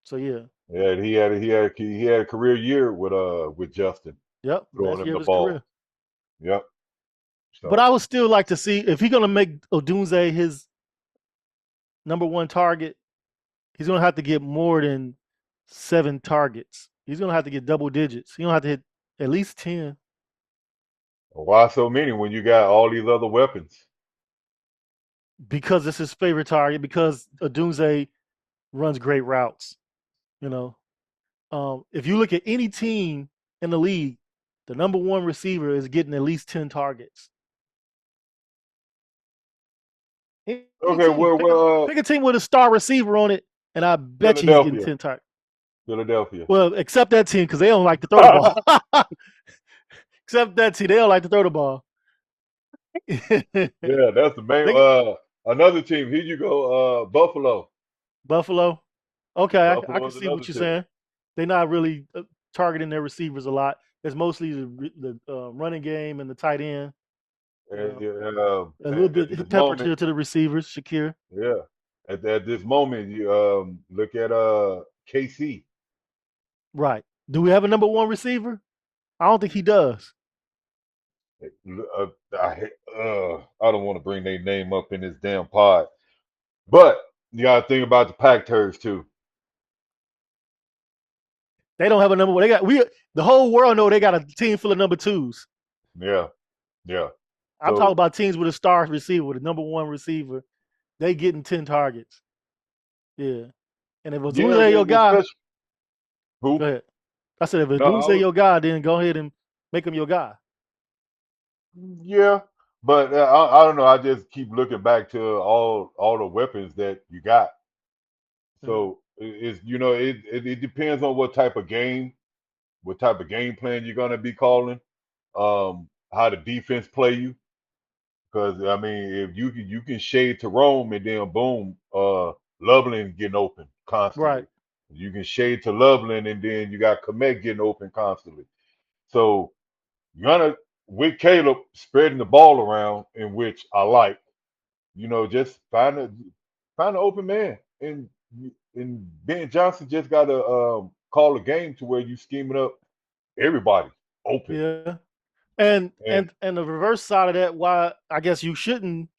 So yeah. Yeah, he had a career year with Justin Yep. throwing Best him year of the his career. ball. Yep. But So I would still like to see if he's gonna make Odunze his number one target, he's gonna have to get more than 7 targets. He's gonna have to get double digits. He's gonna have to hit at least 10 why so many when you got all these other weapons? because it's his favorite target. Because Odunze runs great routes. You know, if you look at any team in the league, the number one receiver is getting at least 10 targets. Any Okay, team, well, pick a team with a star receiver on it, and I bet you he's getting Philadelphia, 10 targets. Philadelphia. Well, except that team because they don't like to throw the ball. Except that team, they don't like to throw the ball. Yeah, that's the main. They Another team. Here you go. Buffalo. Buffalo. Okay, I can Buffalo's see another what you're team. saying. They're not really targeting their receivers a lot. It's mostly the running game and the tight end. Uh, And a little at bit this moment, temperature to the receivers, Shakir. yeah. At this moment, you look at KC. Right. Do we have a number one receiver? I don't think he does. Uh, I don't want to bring their name up in this damn pod, but you got to think about the pack turds too. They don't have a number one. They got we the whole world know they got a team full of number twos. Yeah, yeah. I'm talking So about teams with a star receiver, with a number one receiver. They getting 10 targets. Yeah. And if yeah, Odunze your guy, especially go who? ahead. I said if No, Odunze your guy, then go ahead and make him your guy. yeah, but I don't know. I just keep looking back to all the weapons that you got. Mhm. So it's it depends on what type of game plan you're gonna be calling, how the defense play you. Because I mean, if you can shade to Rome and then boom, Loveland getting open Right. constantly. You can shade to Loveland and then you got Komet getting open constantly. So you're gonna with Caleb spreading the ball around, in which I like. Just find an open man, and Ben Johnson just got to call a game to where you scheming up everybody open. Yeah. And And and and the reverse side of that, why I guess you shouldn't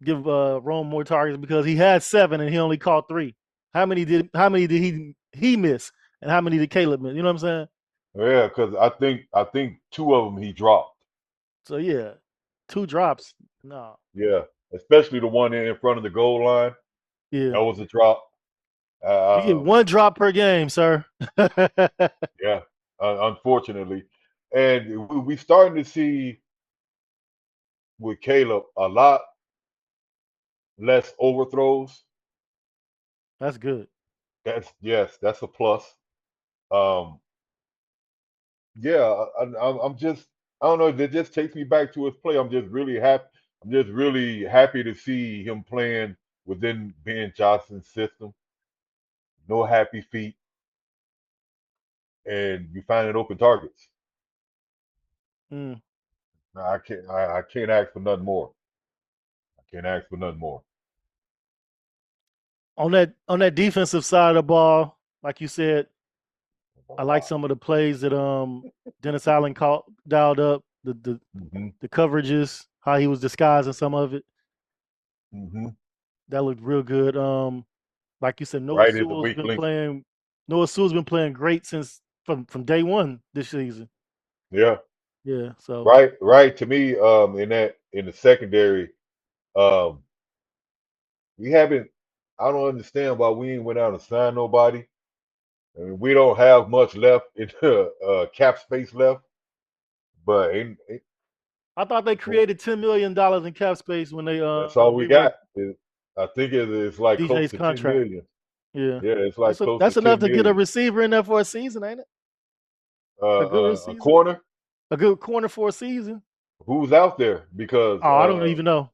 give Rome more targets because he had 7 and he only caught 3. How many did he miss? And how many did Caleb miss? You know what I'm saying? yeah, because I think two of them he dropped. So yeah. 2 drops. No. Yeah, especially the one in front of the goal line. Yeah. That was a drop. You get Um, 1 drop per game, sir. yeah, unfortunately, and we starting to see with Caleb a lot less overthrows. That's good. That's a plus. Um, yeah, I'm just I don't know. It just takes me back to his play. I'm just really happy. I'm just really happy to see him playing within Ben Johnson's system. No happy feet, and you finding open targets. Mm. I can't ask for nothing more. I can't ask for nothing more. On that defensive side of the ball, like you said, I like some of the plays that Dennis Allen dialed up. hmm The coverages, how he was disguising some of it. hmm That looked real good. Like you said, Noah Right is the Sewell's weak been link. playing. Noah Sewell's been playing great since from day one this season. Yeah. Yeah. So Right. To me, in the secondary, um, we haven't. I don't understand why we ain't went out and signed nobody. I mean, we don't have much left in the cap space left, but I thought they created $10 million in cap space when they that's all we reworked got. I think it's like close DJ's to 10 contract. million. Yeah. Yeah, it's like close to That's enough 10 to get a million. receiver in there for a season, ain't it? A good A receiver, corner. a good corner for a season. Who's out there? Because Oh, I don't even know.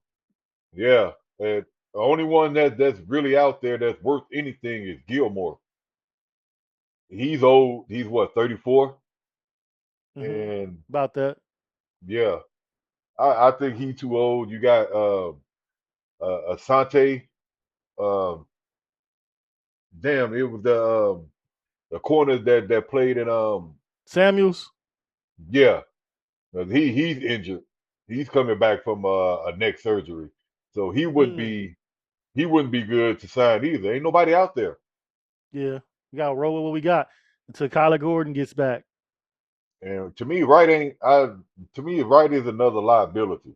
yeah, the only one that's really out there that's worth anything is Gilmore. He's old. He's what, 34? And About that. yeah, I think he's too old. You got Asante. Um, damn, it was the corner that played in Samuels. yeah. He's injured. He's coming back from a neck surgery, so Mm, he wouldn't be good to sign either. Ain't nobody out there. yeah. We got to roll with what we got until Kyler Gordon gets back. And to me, Wright ain't. To me, Wright is another liability.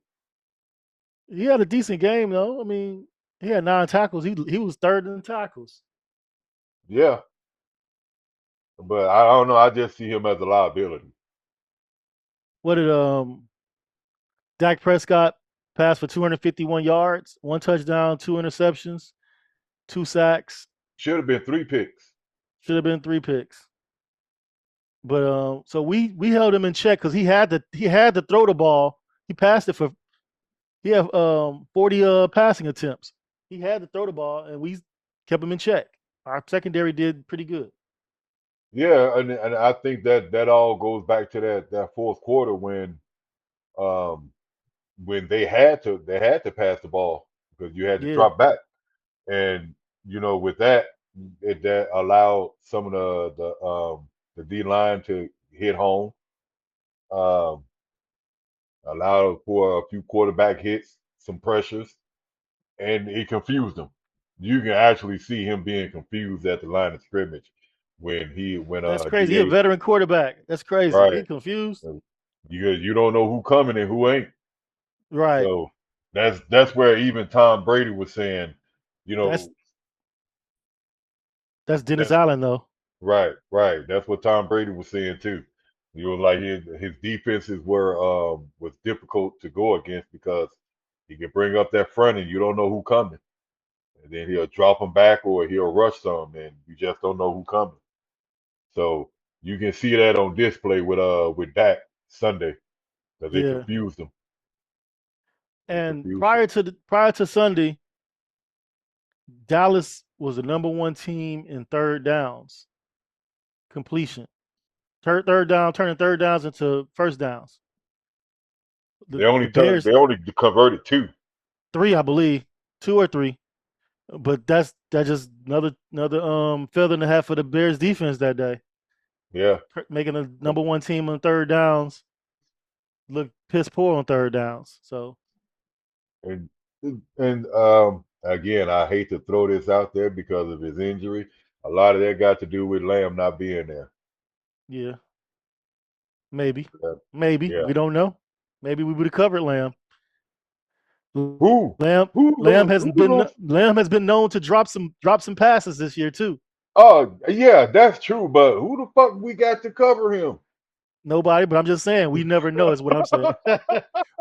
He had a decent game though. I mean, he had 9 tackles. He was third in tackles. Yeah, but I don't know. I just see him as a liability. What did Dak Prescott pass for 251 yards, 1 touchdown, 2 interceptions, 2 sacks. Should have been 3 picks. Should have been 3 picks. But so we held him in check because he had to throw the ball. He passed it for he had 40 passing attempts. He had to throw the ball, and we kept him in check. Our secondary did pretty good. Yeah, and I think that all goes back to that fourth quarter um when they had to pass the ball because you had to Yeah, drop back. And with that, that allowed some of the D line to hit home, um, allowed for a few quarterback hits, some pressures, and it confused him. You can actually see him being confused at the line of scrimmage when that's crazy. He a Da veteran quarterback. That's crazy. He right, confused. because you don't know who coming and who ain't. Right. So that's where even Tom Brady was saying, you That's know, that's Dennis that's Allen though. right. That's what Tom Brady was saying too. Like his defenses was difficult to go against because he can bring up that front and you don't know who coming, and then he'll drop them back or he'll rush some, and you just don't know who coming. So you can see that on display with Dak Sunday because they Yeah. confused him. They And confused him. prior to Sunday, Dallas was the number one team in third downs completion. Third down, turning third downs into first downs. The They Bears only converted two. three, I believe, 2 or 3. But that's just another feather in the hat for the Bears defense that day, Yeah. making the number one team on third downs look piss poor on third downs. So And and again, I hate to throw this out there because of his injury. A lot of that got to do with Lamb not being there. yeah, maybe, Uh, maybe yeah. we don't know. Maybe we would have covered Lamb. Who? Lamb Who gonna? Lamb has been known to drop some passes this year too. Oh, yeah, that's true. But who the fuck we got to cover him? Nobody, but I'm just saying we never know. Is what I'm saying.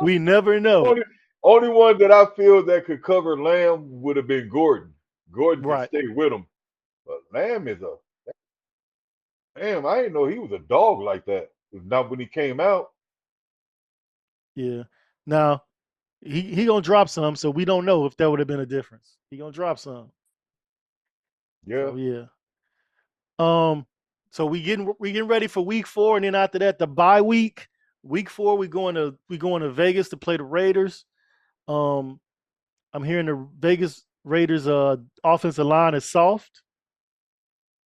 We never know. only only one that I feel that could cover Lamb would have been Gordon. Gordon can Right. stay with him, but Lamb is a damn. I didn't know he was a dog like that. Not when he came out. Yeah. Now he gonna drop some, so we don't know if that would have been a difference. He gonna drop some. Yeah. So yeah. Um. So we getting ready for week 4, and then after that the bye week. Week 4 we going to Vegas to play the Raiders. Um. I'm hearing the Vegas Raiders offensive line is soft.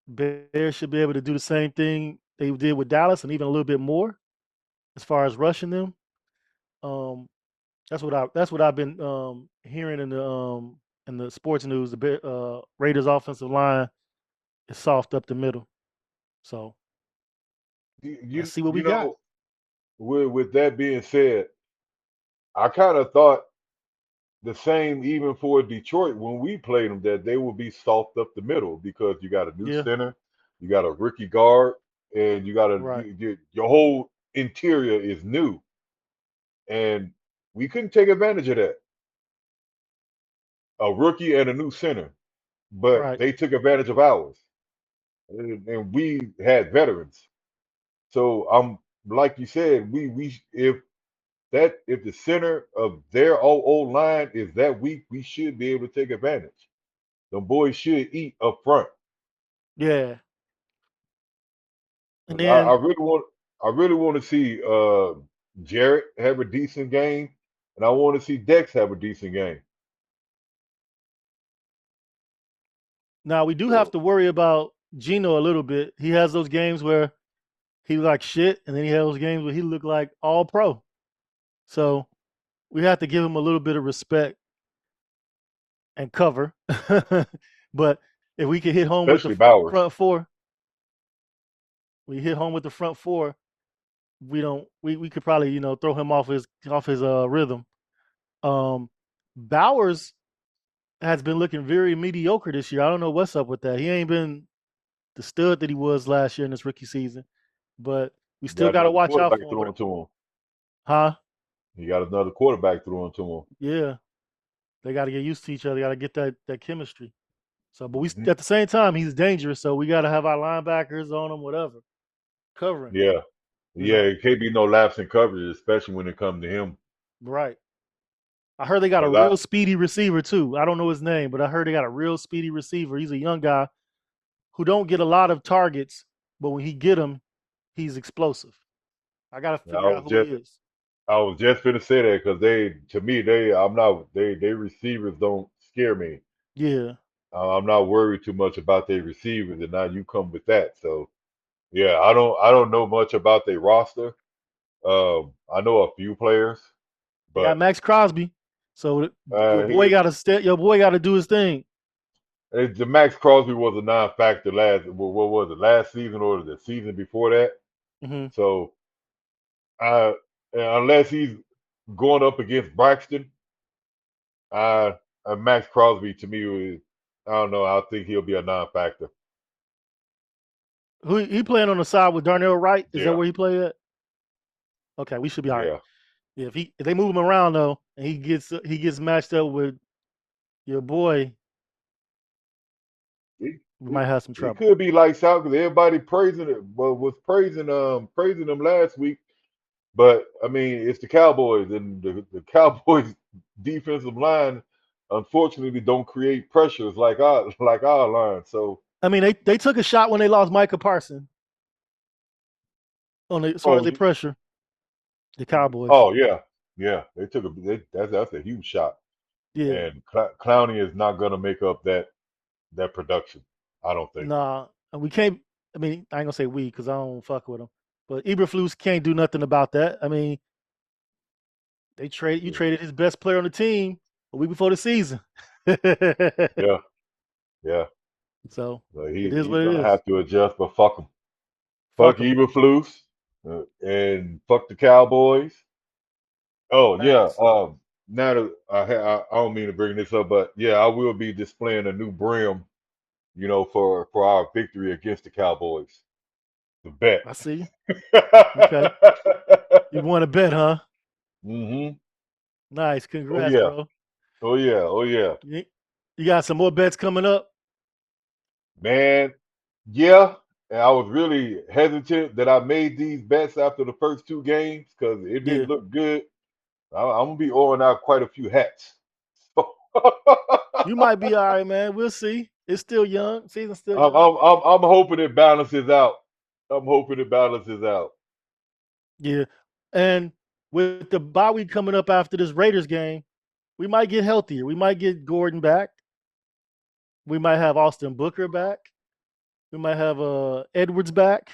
Bears should be able to do the same thing they did with Dallas, and even a little bit more as far as rushing them. Um, that's what I've been hearing in the sports news. The Raiders' offensive line is soft up the middle. So let's see what we You got. know, with that being said, I kind of thought the same even for Detroit when we played them that they would be soft up the middle because you got a new Yeah, center, you got a rookie guard, and you got right. your whole interior is new, and we couldn't take advantage of that. A rookie and a new center, but Right. they took advantage of ours, and we had veterans. So I'm like you said, we if the center of their old line is that weak, we should be able to take advantage. The boys should eat up front. Yeah. And 'Cause I then really want to see Jarrett have a decent game, and I want to see Dex have a decent game. now we do have So to worry about Gino a little bit. He has those games where he like shit, and then he has those games where he look like all pro. So we have to give him a little bit of respect and cover. But if we can hit home with the especially Bowers. front four, we hit home with the front four. We don't. We could probably throw him off his rhythm. Um, Bowers has been looking very mediocre this year. I don't know what's up with that. He ain't been the stud that he was last year in his rookie season. But we still Got got to another watch out quarterback for him. throwing to him. Huh? He got another quarterback throwing to him. Yeah. They got to get used to each other. They got to get that chemistry. So, but we Hmm. at the same time he's dangerous. So we got to have our linebackers on him, whatever, covering. Yeah, You yeah. know, It can't be no lapse in coverage, especially when it comes to him. right. I heard they got a Cause I real speedy receiver too. I don't know his name, but I heard they got a real speedy receiver. He's a young guy who don't get a lot of targets, but when he get them, he's explosive. I got to I figure was out who he just is. I was just gonna say that because to me I'm not they receivers don't scare me. Yeah. I'm not worried too much about their receivers, and now you come with that. So yeah, I don't know much about their roster. I know a few players, They got but Max Crosby. So your boy he got to your boy got to do his thing. the Max Crosby was a non-factor what was it last season or the season before that. Hmm. So uh, unless he's going up against Braxton, uh, Max Crosby to me was I don't know. I think he'll be a non-factor. Who he playing on the side with Darnell Wright? Is that Yeah, where he play at? Okay, we should be all right. yeah. Yeah, if they move him around though, and he gets matched up with your boy, He, we he, might have some he trouble. could be lights out because everybody praising it. Well, was praising him last week. But I mean, it's the Cowboys, and the Cowboys defensive line, unfortunately, don't create pressures like our line. So, I mean, they took a shot when they lost Micah Parsons as far as oh, they pressure the Cowboys. oh yeah, yeah, that's a huge shot, Yeah, and Clowney is not gonna make up that production. I don't think. nah, and we can't. I mean, I ain't gonna say we because I don't fuck with him, but Eberflus can't do nothing about that. I mean, you Yeah, traded his best player on the team a week before the season. yeah, yeah. So So it is he's what it gonna is. have to adjust, but fuck him, fuck Fuck him. Eberflus, and fuck the Cowboys. Oh yeah. Thanks. Now that I don't mean to bring this up, but yeah, I will be displaying a new brim, for our victory against the Cowboys. The bet. I see. Okay. You want to bet, huh? Hmm. Nice. Oh Congrats, yeah. bro. Oh yeah. Oh yeah. You, you got some more bets coming up? Man. Yeah. And I was really hesitant that I made these bets after the first two games because it didn't Yeah. look good. I'm gonna be owing out quite a few hats. So You might be all right, man. We'll see. It's still young. Season's still I'm, young. I'm, I'm, I'm hoping it balances out. I'm hoping it balances out. Yeah. And with the bye week coming up after this Raiders game, we might get healthier. We might get Gordon back. We might have Austin Booker back. We might have Edwards back.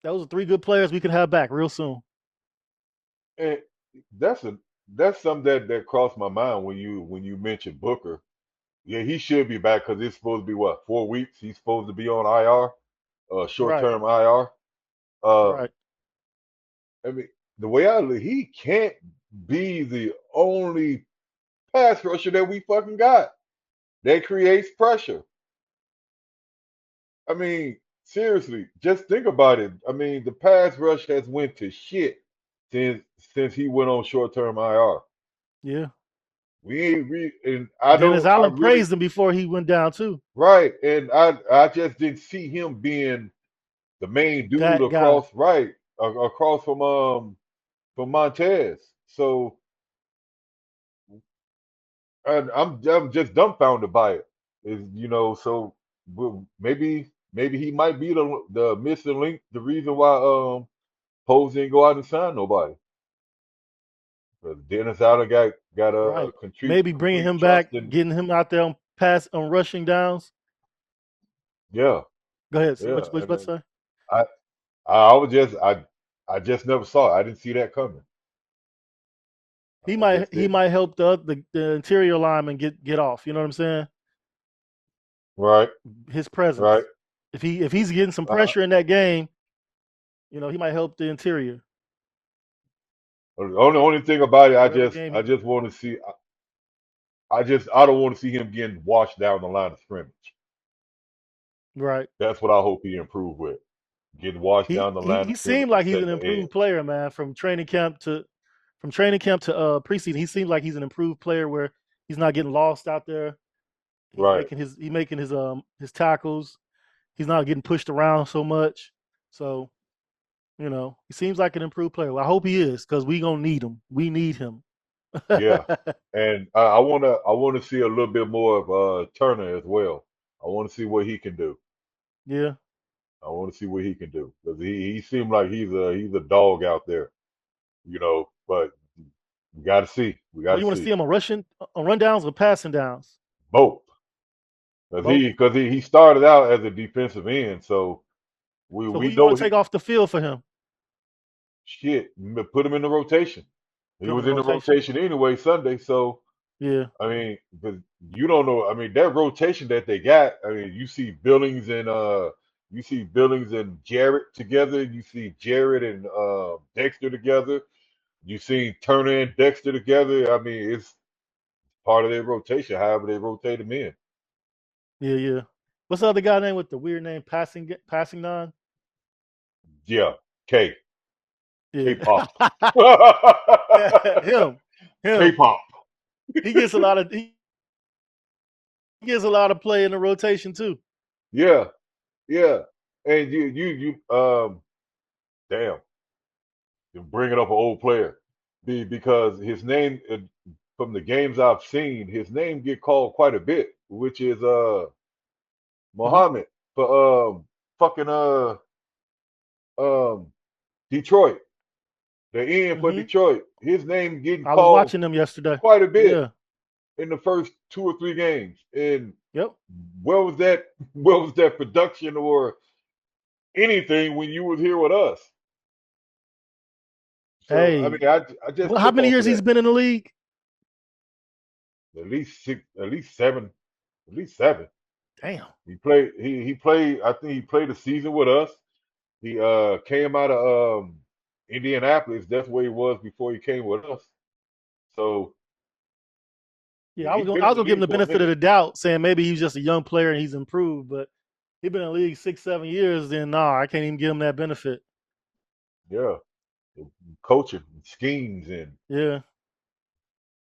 Those are three good players we could have back real soon. And that's a that's something that crossed my mind when you mentioned Booker. Yeah, he should be back because it's supposed to be what 4 weeks. He's supposed to be on IR, short Right, term IR. Uh, right. I mean, the way I look, he can't be the only pass rusher that we fucking got. That creates pressure. I mean, seriously, just think about it. I mean, the pass rush has went to shit since he went on short term IR. Yeah. We ain't and Dennis I Allen really praised him before he went down too. right, and I just didn't see him being the main dude That guy. across across from Montez. So and I'm just dumbfounded by it. Is so maybe he might be the missing link, the reason why Pose didn't go out and sign nobody. But Dennis Allen got a Right. Maybe bringing complete him back, trust in. getting him out there on rushing downs. Yeah, Go ahead. yeah. What you And about to say? I I was just I just never saw it. I didn't see that coming. I just He didn't. might help the interior lineman get off. You know what I'm saying? Right, His right. presence. If he's getting some Uh, pressure in that game, he might help the interior. the only thing about it, Whatever game I he just want to see. I don't want to see him getting washed down the line of scrimmage. right. That's what I hope he improved with. Getting washed down the line He of scrimmage seemed and like he's setting an the improved edge. player, man, from training camp to preseason. He seems like he's an improved player where he's not getting lost out there. Right. He's making his tackles. He's not getting pushed around so much. So, he seems like an improved player. Well, I hope he is because we gonna need him. We need him. Yeah. And I wanna see a little bit more of Turner as well. I want to see what he can do. Yeah. I want to see what he can do because he seemed like he's a dog out there, But we got to see. We got Well, to you want to see see him on rundowns or passing downs? both because Both. he started out as a defensive end, so So who we you know want to he take off the field for him? shit. Put him in the rotation. He Put him in was the in the rotation. rotation anyway Sunday, so Yeah. I mean, because you don't know. I mean, that rotation that they got. I mean, you see Billings and Jarrett together. You see Jarrett and Dexter together. You see Turner and Dexter together. I mean, it's part of their rotation. However, they rotate them in. Yeah. Yeah. What's the other guy name with the weird name? Passing nine. Yeah, K Yeah. K-pop, him. Him. K-pop. He gets a lot of he gets a lot of play in the rotation too. Yeah, yeah. And damn, you're bringing up an old player. Because his name from the games I've seen, his name get called quite a bit, which is Hmm. Muhammad for fucking um Detroit. The end for Hmm. Detroit. His name getting I was called watching them yesterday. quite a bit Yeah. in the first 2 or 3 games. And Yep. where was that where was that production or anything when you was here with us? So I Hey, mean I just how took many off years of he's that. been in the league? At least six, at least seven, at least seven. Damn. He played I think he played a season with us. He came out of Indianapolis. That's where he was before he came with us. So Yeah, yeah, he's been I in was the gonna give him league the for a benefit of minute. the doubt, saying maybe he's just a young player and he's improved, but he's been in the league 6, 7 years. Then nah, I can't even give him that benefit. Yeah, coaching schemes, and Yeah.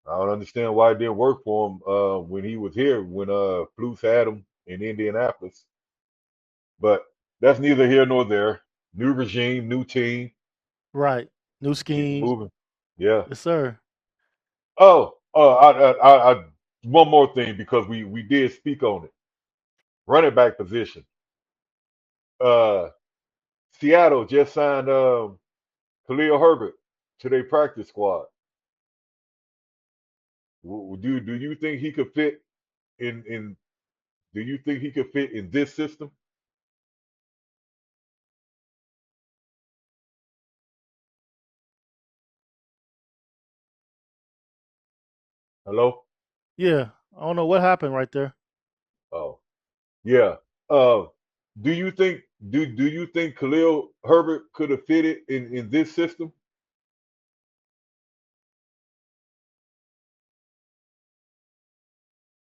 I don't understand why it didn't work for him when he was here when Flus had him in Indianapolis. But that's neither here nor there. New regime, new team, Right. New keep it schemes. moving. Yeah. Yes, sir. I one more thing because we did speak on it. Running back position. Uh, Seattle just signed Khalil Herbert to their practice squad. Do you think he could fit in Do you think he could fit in this system? Hello? Yeah, I don't know what happened right there. Oh, yeah. Uh, do you think do you think Khalil Herbert could have fitted in this system?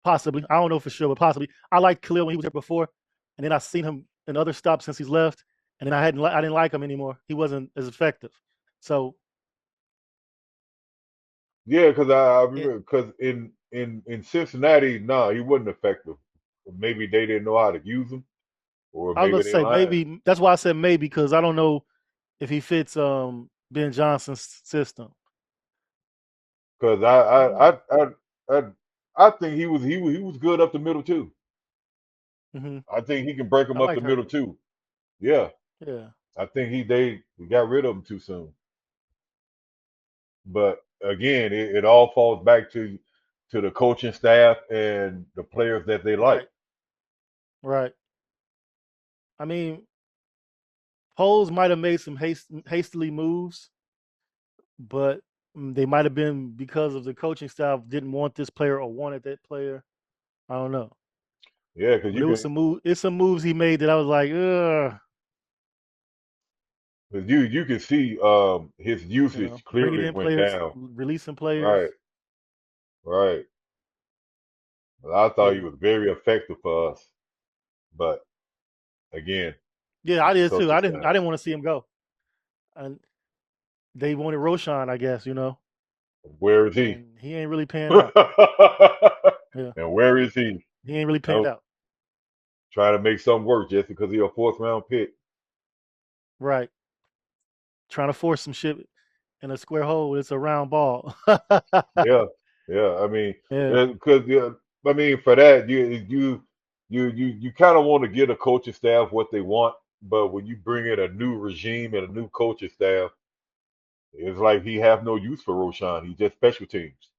Possibly, I don't know for sure, but possibly. I liked Khalil when he was there before, and then I seen him in other stops since he's left, and then I didn't like him anymore. He wasn't as effective. So Yeah, because I it, remember because in Cincinnati, nah, he wasn't effective. Maybe they didn't know how to use him, or I was about maybe to they say lying. maybe that's why I said maybe because I don't know if he fits Ben Johnson's system. Because I don't know. I I think he was good up the middle too. Hmm. I think he can break I him up the liked middle Herbert. too. Yeah, Yeah, I think we got rid of him too soon. But again, it all falls back to the coaching staff and the players that they like. right, right. I mean, Poles might have made some hastily moves, but they might have been because of the coaching staff didn't want this player or wanted that player. I don't know. Yeah, because But it was it's some moves he made that I was like, ugh, you can see his usage bringing clearly in went players, down. releasing players. Right, right. I thought he Yeah, was very effective for us, but again, yeah, I it's the did too. coaching staff. I didn't want to see him go, and they wanted Roshan, I guess, Where is he? and he ain't really panned And out. Yeah, where is he? he ain't really panned Nope. out. Trying to make something work just because he's a fourth round pick. Right, trying to force some shit in a square hole. It's a round ball. Yeah, yeah. I mean, Yeah, because yeah, I mean, for that, you kind of want to get a coaching staff what they want, but when you bring in a new regime and a new coaching staff, it's like he have no use for Roshan. He's just special teams.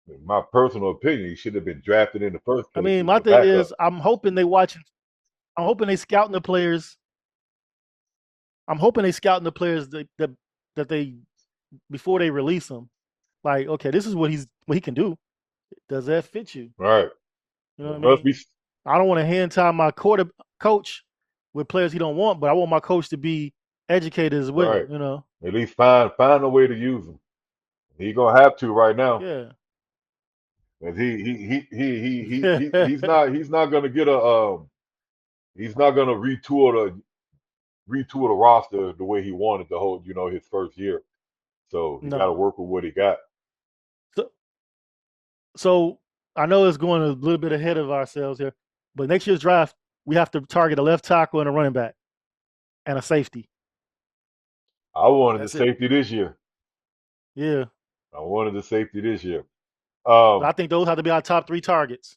In my personal opinion, he should have been drafted in the first I place. mean, He was my a thing backup. is, I'm hoping they watching. I'm hoping they scouting the players. I'm hoping they scouting the players that they before they release them. Like, okay, this is what he can do. Does that fit you? Right. You know what It I must mean? be I don't want to hand tie my coach with players he don't want, but I want my coach to be educated as well. right. At least find a way to use him. He gonna have to right now. Yeah. Cause he's not gonna get a he's not gonna retool the roster the way he wanted the whole his first year. So he got to No. work with what he got. So, so I know it's going a little bit ahead of ourselves here, but next year's draft we have to target a left tackle and a running back and a safety. I wanted the That's it. safety this year. Yeah. I wanted the safety this year. But Um, I think those have to be our top three targets.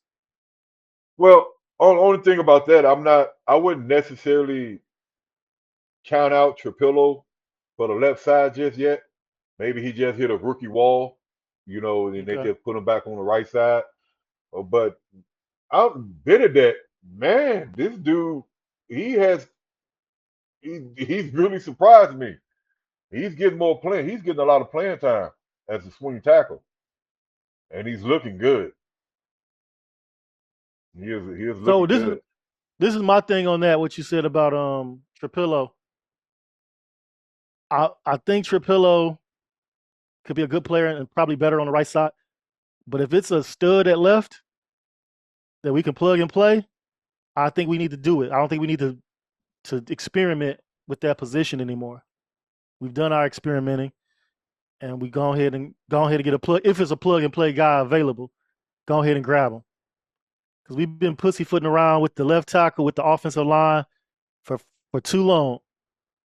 well, only thing about that, I wouldn't necessarily count out Trapillo for the left side just yet. Maybe he just hit a rookie wall, and they Okay. just put him back on the right side. But I'm Benedette, man, this dude, he has he's really surprised me. He's getting more playing. He's getting a lot of playing time as a swing tackle, and he's looking good. He is So looking good. this is my thing on that. What you said about Trapillo. I think Trapillo could be a good player and probably better on the right side. But if it's a stud at left that we can plug and play, I think we need to do it. I don't think we need to experiment with that position anymore. We've done our experimenting, and we go ahead and get a plug. If it's a plug and play guy available, go ahead and grab him because we've been pussyfooting around with the left tackle with the offensive line for for too long.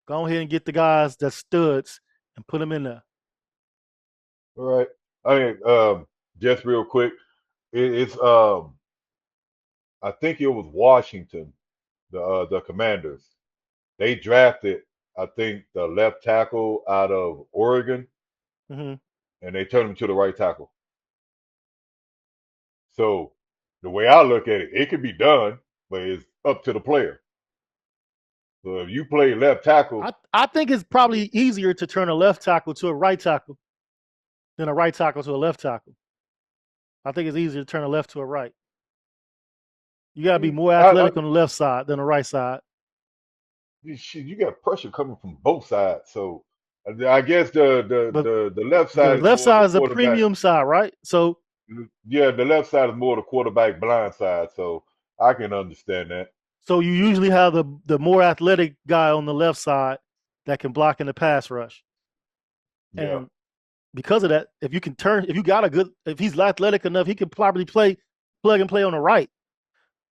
Go ahead and get the guys that studs and put them in there. All right. I mean, just real quick, it's I think it was Washington, the Commanders. They drafted, I think, the left tackle out of Oregon, Hmm. and they turned him to the right tackle. So the way I look at it, it can be done, but it's up to the player. So if you play left tackle, I think it's probably easier to turn a left tackle to a right tackle than a right tackle to a left tackle. I think it's easier to turn a left to a right. You got to be more I athletic on the left side than the right side. shit, you got pressure coming from both sides. So I guess the the But the, the left the side is left more the side is a quarterback. premium side, right? So Yeah, the left side is more the quarterback blind side. So I can understand that. so you usually have the more athletic guy on the left side that can block in the pass rush. Yeah. And because of that, if you got a good, if he's athletic enough, he can probably play plug and play on the right.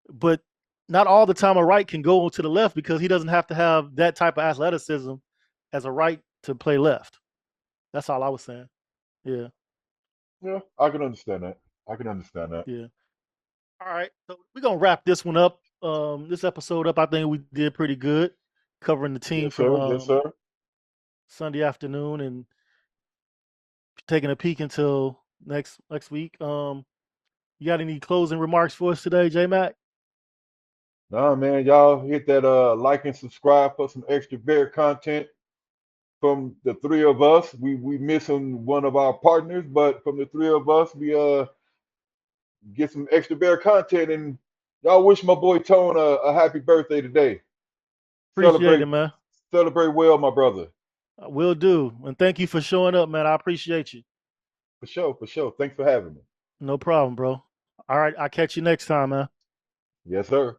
But not all the time a right can go to the left because he doesn't have to have that type of athleticism as a right to play left. That's all I was saying. Yeah, Yeah, I can understand that. I can understand that. yeah. All right, so we're gonna wrap this one up. This episode up. I think we did pretty good covering the team Yes, from sir. Yes, sir. Sunday afternoon and taking a peek until next week. You got any closing remarks for us today, J Mac? Nah, man, y'all hit that like and subscribe for some extra bear content from the three of us. We missing one of our partners, but from the three of us, we get some extra bear content, and y'all wish my boy Tone a happy birthday today. Appreciate it, Celebrate man. celebrate well, my brother. Will do. And thank you for showing up, man. I appreciate you. For sure, for sure. Thanks for having me. No problem, bro. All right, I'll catch you next time, man. Yes, sir.